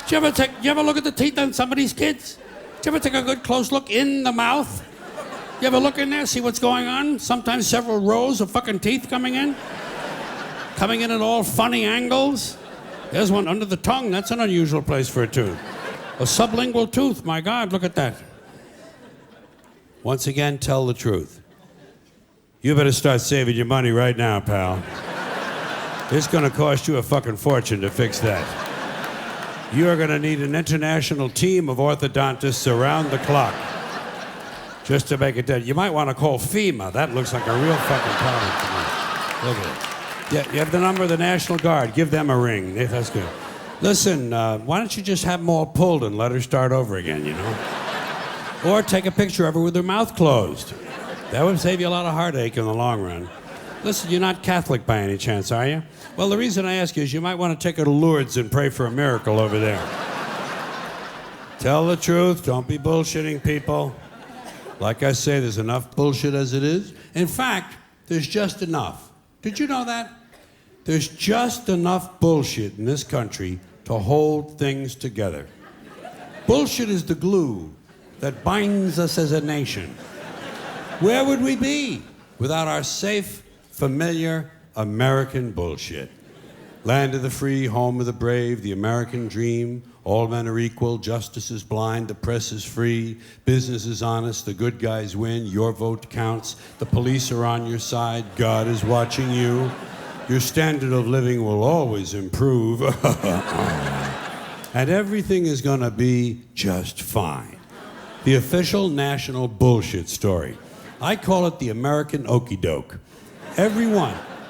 Do you ever look at the teeth on somebody's kids? Do you ever take a good close look in the mouth? You ever look in there, see what's going on? Sometimes several rows of fucking teeth coming in. Coming in at all funny angles. There's one under the tongue. That's an unusual place for a tooth. A sublingual tooth. My God, look at that. Once again, tell the truth. You better start saving your money right now, pal. It's gonna cost you a fucking fortune to fix that. You are gonna need an international team of orthodontists around the clock just to make it dead. You might want to call FEMA. That looks like a real fucking problem to me. Look at it. Yeah, you have the number of the National Guard. Give them a ring. That's good. Listen, why don't you just have them all pulled and let her start over again, you know? Or take a picture of her with her mouth closed. That would save you a lot of heartache in the long run. Listen, you're not Catholic by any chance, are you? Well, the reason I ask you is you might want to take her to Lourdes and pray for a miracle over there. Tell the truth. Don't be bullshitting people. Like I say, there's enough bullshit as it is. In fact, there's just enough. Did you know that? There's just enough bullshit in this country to hold things together. Bullshit is the glue that binds us as a nation. Where would we be without our safe, familiar American bullshit? Land of the free, home of the brave, the American dream. All men are equal, justice is blind, the press is free, business is honest, the good guys win, your vote counts, the police are on your side, God is watching you. Your standard of living will always improve. And everything is gonna be just fine. The official national bullshit story. I call it the American okey doke.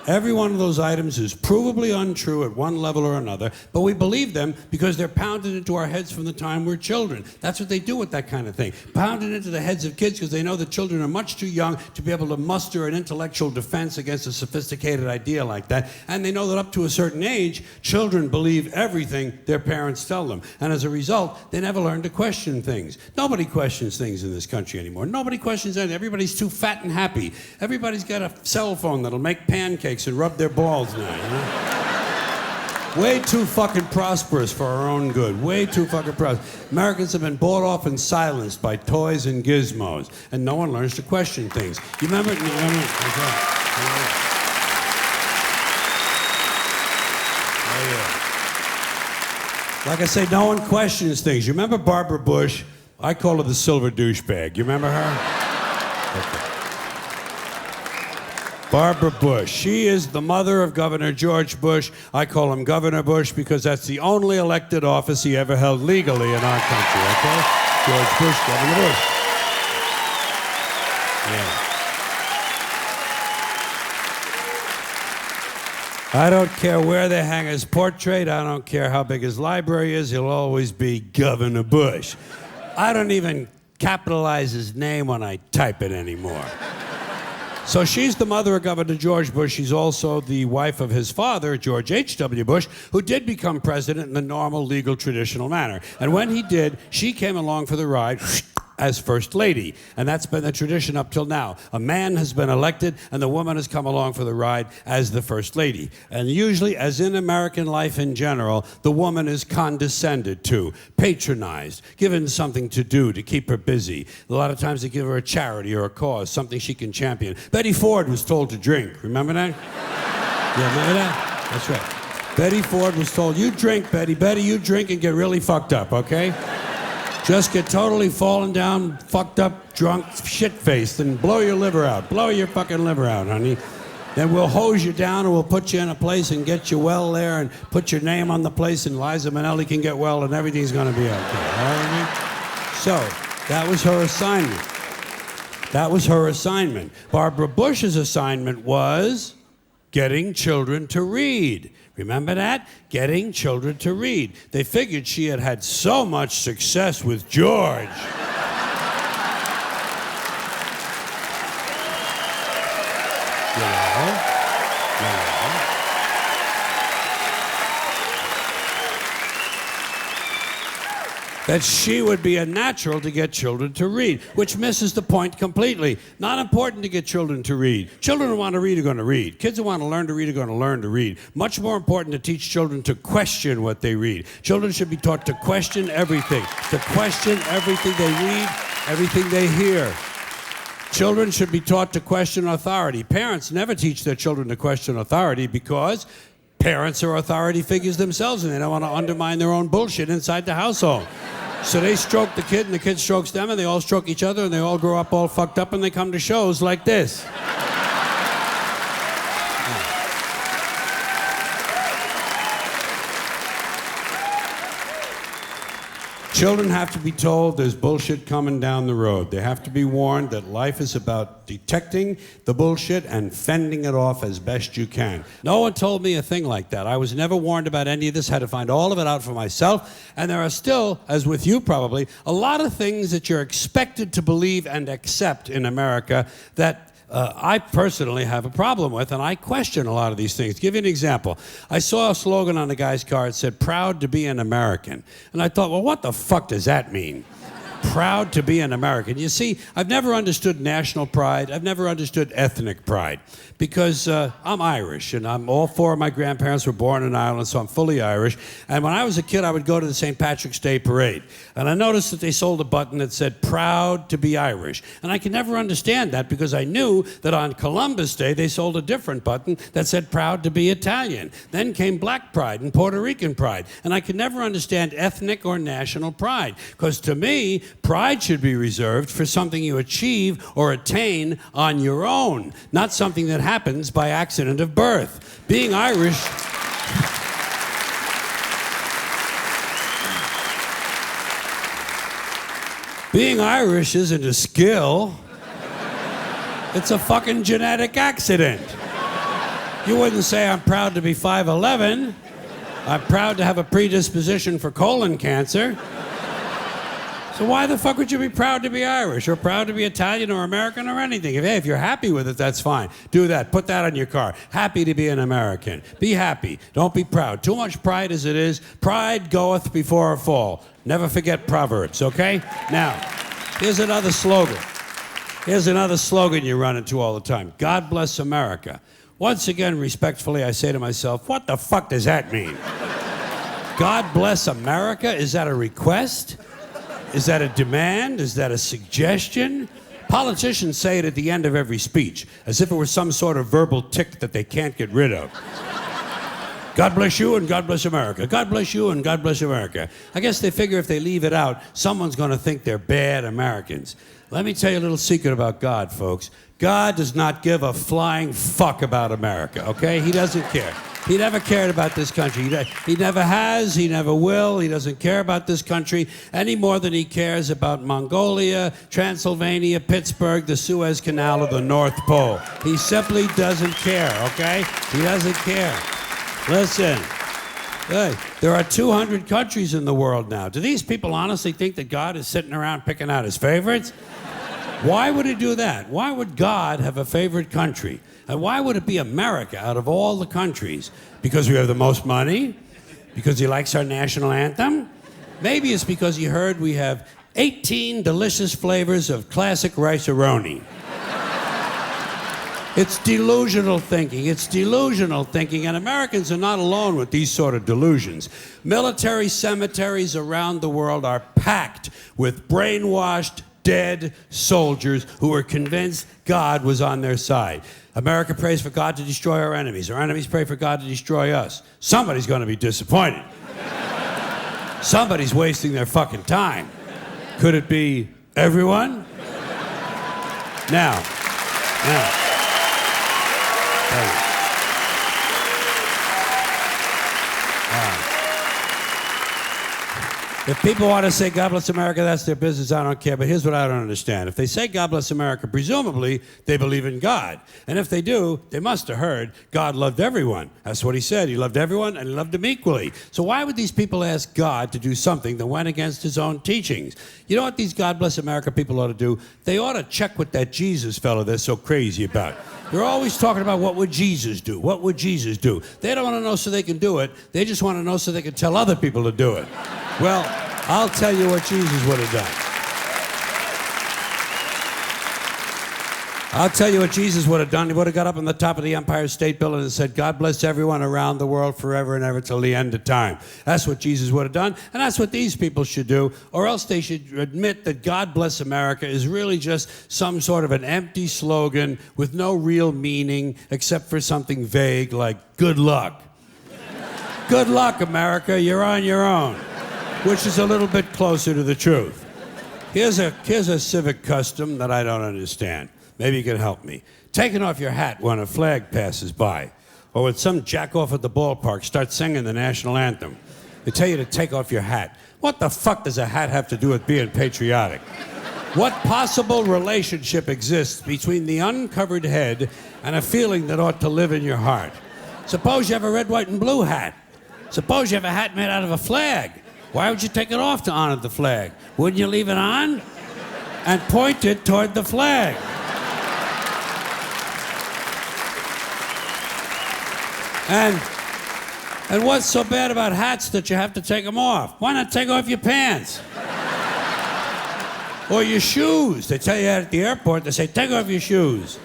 Every one of those items is provably untrue at one level or another, but we believe them because they're pounded into our heads from the time we're children. That's what they do with that kind of thing. Pounded into the heads of kids because they know that children are much too young to be able to muster an intellectual defense against a sophisticated idea like that. And they know that up to a certain age, children believe everything their parents tell them. And as a result, they never learn to question things. Nobody questions things in this country anymore. Nobody questions anything. Everybody's too fat and happy. Everybody's got a cell phone that'll make pancakes and rub their balls now, you know? Way too fucking prosperous for our own good. Way too fucking prosperous. Americans have been bought off and silenced by toys and gizmos, and no one learns to question things. You remember? Like I say, no one questions things. You remember Barbara Bush? I call her the silver douchebag. You remember her? Okay. Barbara Bush. She is the mother of Governor George Bush. I call him Governor Bush because that's the only elected office he ever held legally in our country, okay? George Bush, Governor Bush. Yeah. I don't care where they hang his portrait. I don't care how big his library is. He'll always be Governor Bush. I don't even capitalize his name when I type it anymore. So she's the mother of Governor George Bush. She's also the wife of his father, George H.W. Bush, who did become president in the normal, legal, traditional manner. And when he did, she came along for the ride as First Lady. And that's been the tradition up till now. A man has been elected, and the woman has come along for the ride as the First Lady. And usually, as in American life in general, the woman is condescended to, patronized, given something to do to keep her busy. A lot of times they give her a charity or a cause, something she can champion. Betty Ford was told to drink. Remember that? Yeah, remember that? That's right. Betty Ford was told, you drink, Betty. Betty, you drink and get really fucked up, okay? Just get totally fallen down, fucked up, drunk, shit-faced, and blow your liver out. Blow your fucking liver out, honey. Then we'll hose you down and we'll put you in a place and get you well there and put your name on the place and Liza Minnelli can get well and everything's gonna be okay. All right? So, that was her assignment. That was her assignment. Barbara Bush's assignment was getting children to read. Remember that? Getting children to read. They figured she had had so much success with George. You know? That she would be a natural to get children to read, which misses the point completely. Not important to get children to read. Children who want to read are going to read. Kids who want to learn to read are going to learn to read. Much more important to teach children to question what they read. Children should be taught to question everything, to question everything they read, everything they hear. Children should be taught to question authority. Parents never teach their children to question authority because parents are authority figures themselves and they don't want to undermine their own bullshit inside the household. So they stroke the kid and the kid strokes them and they all stroke each other and they all grow up all fucked up and they come to shows like this. Children have to be told there's bullshit coming down the road. They have to be warned that life is about detecting the bullshit and fending it off as best you can. No one told me a thing like that. I was never warned about any of this, had to find all of it out for myself. And there are still, as with you probably, a lot of things that you're expected to believe and accept in America that I personally have a problem with, and I question a lot of these things. Give you an example. I saw a slogan on the guy's car. It said, proud to be an American. And I thought, well, what the fuck does that mean? proud to be an American. You see, I've never understood national pride. I've never understood ethnic pride because I'm Irish, and all four of my grandparents were born in Ireland, so I'm fully Irish. And when I was a kid, I would go to the St. Patrick's Day parade, and I noticed that they sold a button that said, proud to be Irish. And I could never understand that because I knew that on Columbus Day, they sold a different button that said, proud to be Italian. Then came Black pride and Puerto Rican pride. And I could never understand ethnic or national pride because to me, pride should be reserved for something you achieve or attain on your own, not something that happens by accident of birth. Being Irish... Being Irish isn't a skill. It's a fucking genetic accident. You wouldn't say I'm proud to be 5'11". I'm proud to have a predisposition for colon cancer. So why the fuck would you be proud to be Irish or proud to be Italian or American or anything? If you're happy with it, that's fine. Do that. Put that on your car. Happy to be an American. Be happy. Don't be proud. Too much pride as it is. Pride goeth before a fall. Never forget Proverbs, okay? Now, here's another slogan. Here's another slogan you run into all the time. God bless America. Once again, respectfully, I say to myself, what the fuck does that mean? God bless America? Is that a request? Is that a demand? Is that a suggestion? Politicians say it at the end of every speech, as if it were some sort of verbal tic that they can't get rid of. God bless you and God bless America. God bless you and God bless America. I guess they figure if they leave it out, someone's going to think they're bad Americans. Let me tell you a little secret about God, folks. God does not give a flying fuck about America, okay? He doesn't care. He never cared about this country. He never has, he never will. He doesn't care about this country any more than he cares about Mongolia, Transylvania, Pittsburgh, the Suez Canal, or the North Pole. He simply doesn't care, okay? He doesn't care. Listen, hey, there are 200 countries in the world now. Do these people honestly think that God is sitting around picking out his favorites? Why would he do that? Why would God have a favorite country? And why would it be America out of all the countries? Because we have the most money? Because he likes our national anthem? Maybe it's because he heard we have 18 delicious flavors of classic rice-a-roni. It's delusional thinking. It's delusional thinking, and Americans are not alone with these sort of delusions. Military cemeteries around the world are packed with brainwashed, dead soldiers who were convinced God was on their side. America prays for God to destroy our enemies. Our enemies pray for God to destroy us. Somebody's going to be disappointed. Somebody's wasting their fucking time. Could it be everyone? Now. If people want to say God bless America, that's their business, I don't care. But here's what I don't understand. If they say God bless America, presumably they believe in God. And if they do, they must have heard God loved everyone. That's what he said. He loved everyone and he loved them equally. So why would these people ask God to do something that went against his own teachings? You know what these God bless America people ought to do? They ought to check with that Jesus fellow they're so crazy about. They're always talking about what would Jesus do? What would Jesus do? They don't want to know so they can do it. They just want to know so they can tell other people to do it. Well, I'll tell you what Jesus would have done. I'll tell you what Jesus would have done. He would have got up on the top of the Empire State Building and said, God bless everyone around the world forever and ever till the end of time. That's what Jesus would have done, and that's what these people should do, or else they should admit that God bless America is really just some sort of an empty slogan with no real meaning except for something vague like good luck. Good luck, America, you're on your own, which is a little bit closer to the truth. Here's a civic custom that I don't understand. Maybe you can help me. Taking off your hat when a flag passes by, or when some jackoff at the ballpark starts singing the national anthem. They tell you to take off your hat. What the fuck does a hat have to do with being patriotic? What possible relationship exists between the uncovered head and a feeling that ought to live in your heart? Suppose you have a red, white, and blue hat. Suppose you have a hat made out of a flag. Why would you take it off to honor the flag? Wouldn't you leave it on and point it toward the flag? And what's so bad about hats that you have to take them off? Why not take off your pants? Or your shoes. They tell you at the airport, they say, take off your shoes.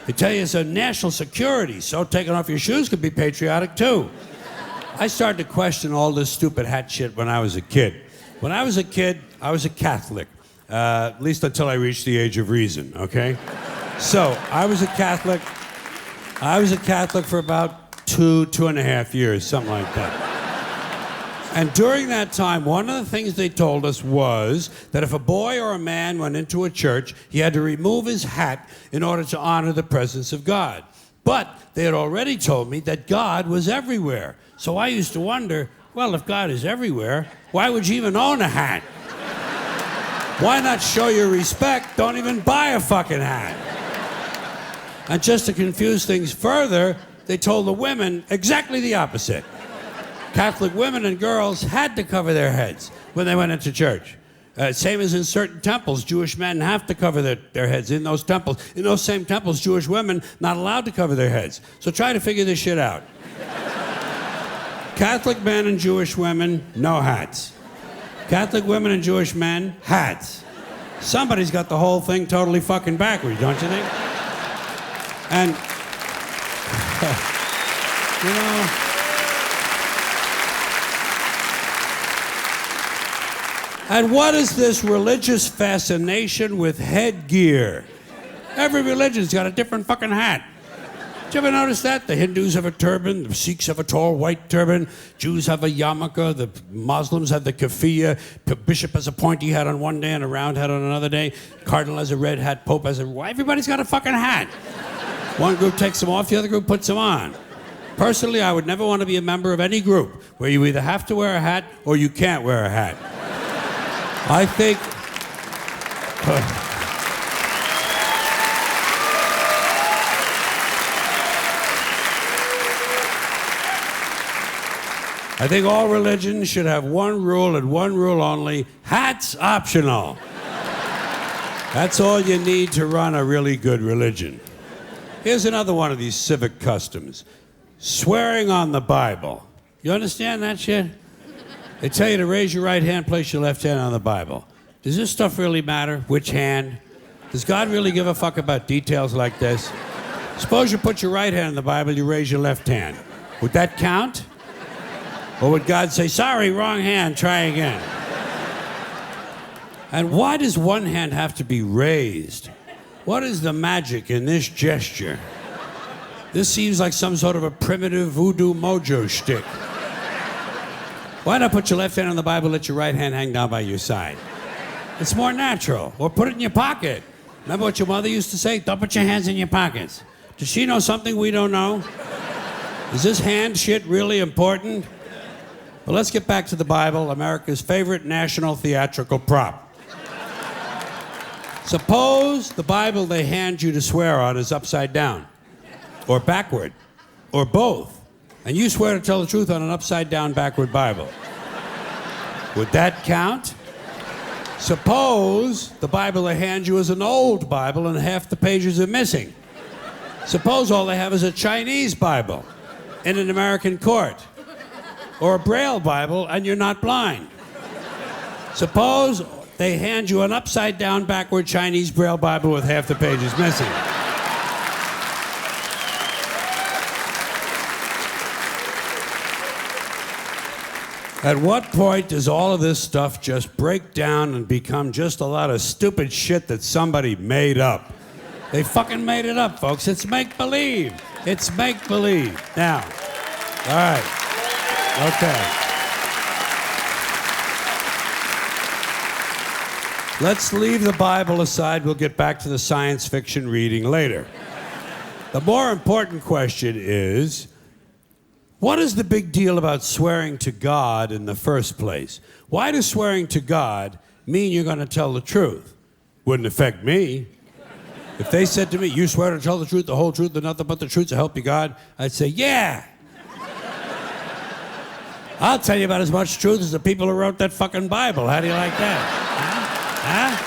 They tell you it's a national security, so taking off your shoes could be patriotic too. I started to question all this stupid hat shit when I was a kid. When I was a kid, I was a Catholic, at least until I reached the age of reason, okay? So, I was a Catholic for about 2.5 years, something like that. And during that time, one of the things they told us was that if a boy or a man went into a church, he had to remove his hat in order to honor the presence of God. But they had already told me that God was everywhere. So I used to wonder, well, if God is everywhere, why would you even own a hat? Why not show your respect? Don't even buy a fucking hat. And just to confuse things further, they told the women exactly the opposite. Catholic women and girls had to cover their heads when they went into church. Same as in certain temples, Jewish men have to cover their heads in those temples. In those same temples, Jewish women not allowed to cover their heads. So try to figure this shit out. Catholic men and Jewish women, no hats. Catholic women and Jewish men, hats. Somebody's got the whole thing totally fucking backwards, don't you think? And, you know... And what is this religious fascination with headgear? Every religion's got a different fucking hat. Did you ever notice that? The Hindus have a turban, the Sikhs have a tall white turban, Jews have a yarmulke, the Muslims have the keffiyeh, the bishop has a pointy hat on one day and a round hat on another day, cardinal has a red hat, pope has a... Everybody's got a fucking hat. One group takes them off, the other group puts them on. Personally, I would never want to be a member of any group where you either have to wear a hat or you can't wear a hat. I think... I think all religions should have one rule and one rule only: hats optional. That's all you need to run a really good religion. Here's another one of these civic customs: swearing on the Bible. You understand that shit? They tell you to raise your right hand, place your left hand on the Bible. Does this stuff really matter? Which hand? Does God really give a fuck about details like this? Suppose you put your right hand on the Bible, you raise your left hand. Would that count? Or would God say, sorry, wrong hand, try again? And why does one hand have to be raised? What is the magic in this gesture? This seems like some sort of a primitive voodoo mojo shtick. Why not put your left hand on the Bible, let your right hand hang down by your side? It's more natural. Or put it in your pocket. Remember what your mother used to say? Don't put your hands in your pockets. Does she know something we don't know? Is this hand shit really important? Well, let's get back to the Bible, America's favorite national theatrical prop. Suppose the Bible they hand you to swear on is upside down, or backward, or both. And you swear to tell the truth on an upside-down, backward Bible. Would that count? Suppose the Bible they hand you is an old Bible and half the pages are missing. Suppose all they have is a Chinese Bible in an American court. Or a Braille Bible and you're not blind. Suppose they hand you an upside-down, backward Chinese Braille Bible with half the pages missing. At what point does all of this stuff just break down and become just a lot of stupid shit that somebody made up? They fucking made it up, folks. It's make-believe. It's make-believe. Now, all right. Okay. Let's leave the Bible aside. We'll get back to the science fiction reading later. The more important question is, what is the big deal about swearing to God in the first place? Why does swearing to God mean you're going to tell the truth? Wouldn't affect me. If they said to me, you swear to tell the truth, the whole truth, and nothing but the truth to help you God, I'd say, yeah. I'll tell you about as much truth as the people who wrote that fucking Bible. How do you like that? Huh?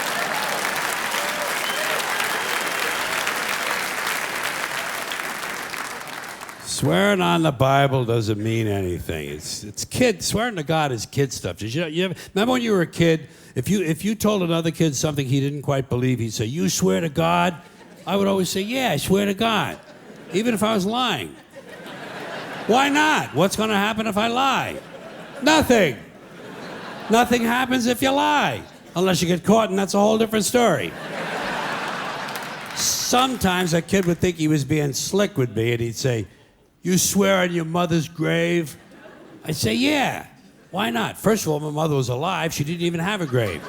Swearing on the Bible doesn't mean anything. It's kid. Swearing to God is kid stuff. Did you ever, remember when you were a kid? If you told another kid something he didn't quite believe, he'd say, "You swear to God?" I would always say, "Yeah, I swear to God," even if I was lying. Why not? What's going to happen if I lie? Nothing. Nothing happens if you lie, unless you get caught, and that's a whole different story. Sometimes a kid would think he was being slick with me, and he'd say, "You swear on your mother's grave?" I'd say, "Yeah. Why not? First of all, my mother was alive. She didn't even have a grave.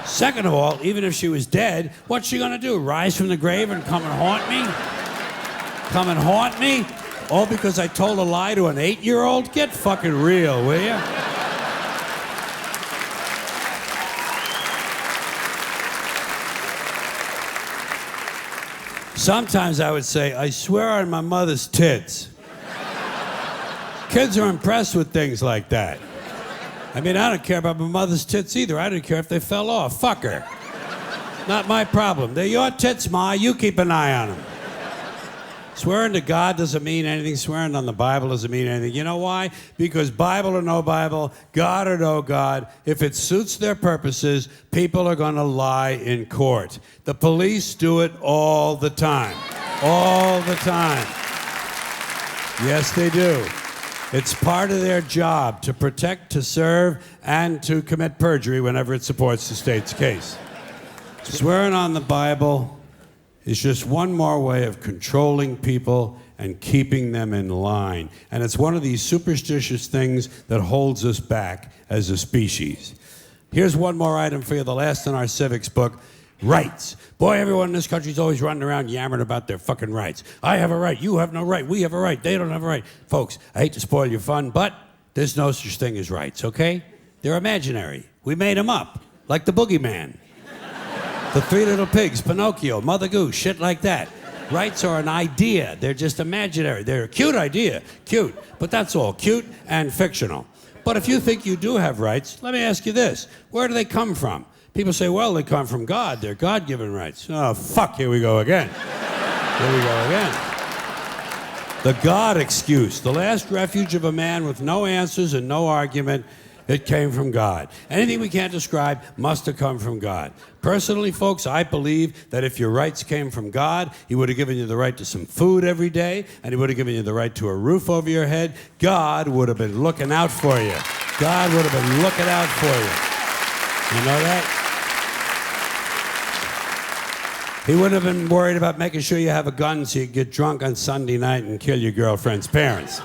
Second of all, even if she was dead, what's she gonna do? Rise from the grave and come and haunt me? Come and haunt me? All because I told a lie to an 8-year-old? Get fucking real, will you?" Sometimes I would say, "I swear on my mother's tits." Kids are impressed with things like that. I mean, I don't care about my mother's tits either. I don't care if they fell off. Fuck her. Not my problem. They're your tits, Ma. You keep an eye on them. Swearing to God doesn't mean anything. Swearing on the Bible doesn't mean anything. You know why? Because Bible or no Bible, God or no God, if it suits their purposes, people are going to lie in court. The police do it all the time. All the time. Yes, they do. It's part of their job to protect, to serve, and to commit perjury whenever it supports the state's case. Swearing on the Bible is just one more way of controlling people and keeping them in line. And it's one of these superstitious things that holds us back as a species. Here's one more item for you, the last in our civics book. Rights. Boy, everyone in this country's always running around yammering about their fucking rights. I have a right, you have no right, we have a right, they don't have a right. Folks, I hate to spoil your fun, but there's no such thing as rights, okay? They're imaginary. We made them up, like the boogeyman. The Three Little Pigs, Pinocchio, Mother Goose, shit like that. Rights are an idea. They're just imaginary. They're a cute idea, cute, but that's all, cute and fictional. But if you think you do have rights, let me ask you this. Where do they come from? People say, well, they come from God. They're God-given rights. Oh, fuck, here we go again. Here we go again. The God excuse, the last refuge of a man with no answers and no argument. It came from God. Anything we can't describe must have come from God. Personally, folks, I believe that if your rights came from God, He would have given you the right to some food every day, and He would have given you the right to a roof over your head. God would have been looking out for you. God would have been looking out for you. You know that? He wouldn't have been worried about making sure you have a gun so you can get drunk on Sunday night and kill your girlfriend's parents.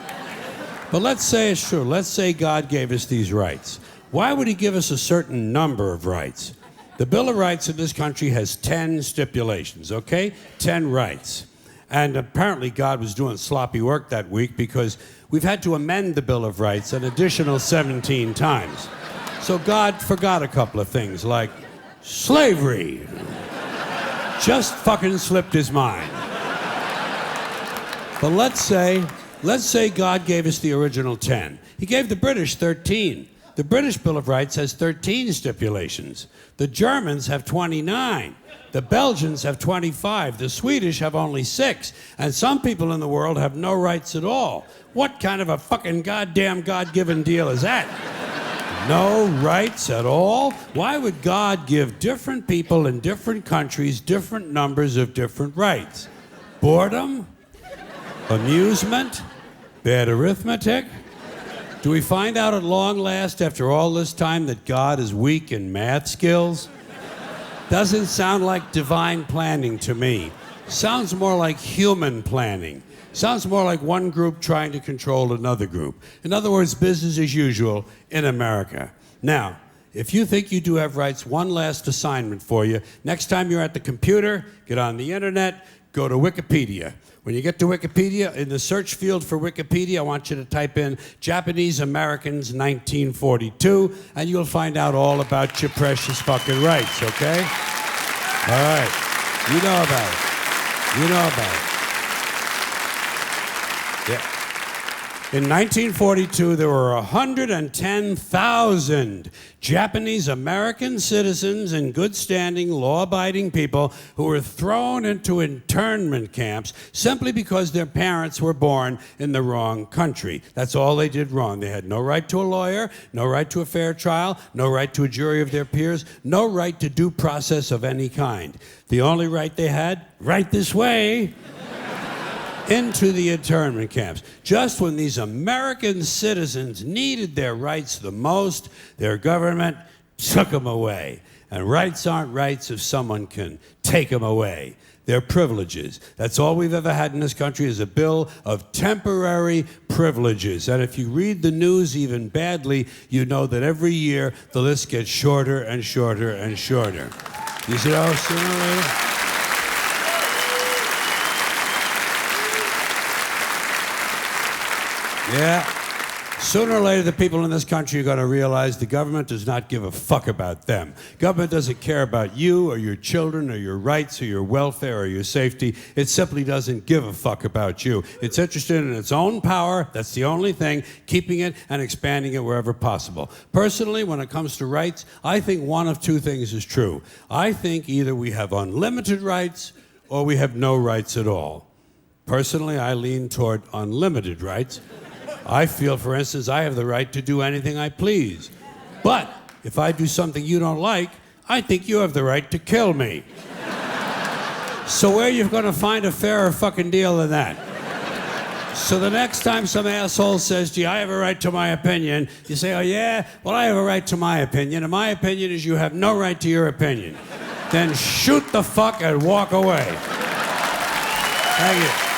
But let's say it's true. Let's say God gave us these rights. Why would He give us a certain number of rights? The Bill of Rights in this country has 10 stipulations, okay? 10 rights. And apparently God was doing sloppy work that week because we've had to amend the Bill of Rights an additional 17 times. So God forgot a couple of things like slavery. Just fucking slipped his mind. But let's say God gave us the original 10. He gave the British 13. The British Bill of Rights has 13 stipulations. The Germans have 29. The Belgians have 25. The Swedish have only 6. And some people in the world have no rights at all. What kind of a fucking goddamn God-given deal is that? No rights at all? Why would God give different people in different countries different numbers of different rights? Boredom? Amusement? Bad arithmetic? Do we find out at long last, after all this time, that God is weak in math skills? Doesn't sound like divine planning to me. Sounds more like human planning. Sounds more like one group trying to control another group. In other words, business as usual in America. Now, if you think you do have rights, one last assignment for you. Next time you're at the computer, get on the internet, go to Wikipedia. When you get to Wikipedia, in the search field for Wikipedia, I want you to type in Japanese Americans 1942, and you'll find out all about your precious fucking rights, okay? All right. You know about it. You know about it. Yeah. In 1942, there were 110,000 Japanese American citizens in good standing, law-abiding people who were thrown into internment camps simply because their parents were born in the wrong country. That's all they did wrong. They had no right to a lawyer, no right to a fair trial, no right to a jury of their peers, no right to due process of any kind. The only right they had, right this way, into the internment camps. Just when these American citizens needed their rights the most, their government took them away. And rights aren't rights if someone can take them away. They're privileges. That's all we've ever had in this country is a bill of temporary privileges. And if you read the news even badly, you know that every year the list gets shorter and shorter and shorter. You see how sooner or later? Yeah. Sooner or later, the people in this country are going to realize the government does not give a fuck about them. Government doesn't care about you or your children or your rights or your welfare or your safety. It simply doesn't give a fuck about you. It's interested in its own power. That's the only thing, keeping it and expanding it wherever possible. Personally, when it comes to rights, I think one of two things is true. I think either we have unlimited rights or we have no rights at all. Personally, I lean toward unlimited rights. I feel, for instance, I have the right to do anything I please. But if I do something you don't like, I think you have the right to kill me. So where are you going to find a fairer fucking deal than that? So the next time some asshole says, gee, I have a right to my opinion, you say, oh yeah? Well, I have a right to my opinion, and my opinion is you have no right to your opinion. Then shoot the fuck and walk away. Thank you.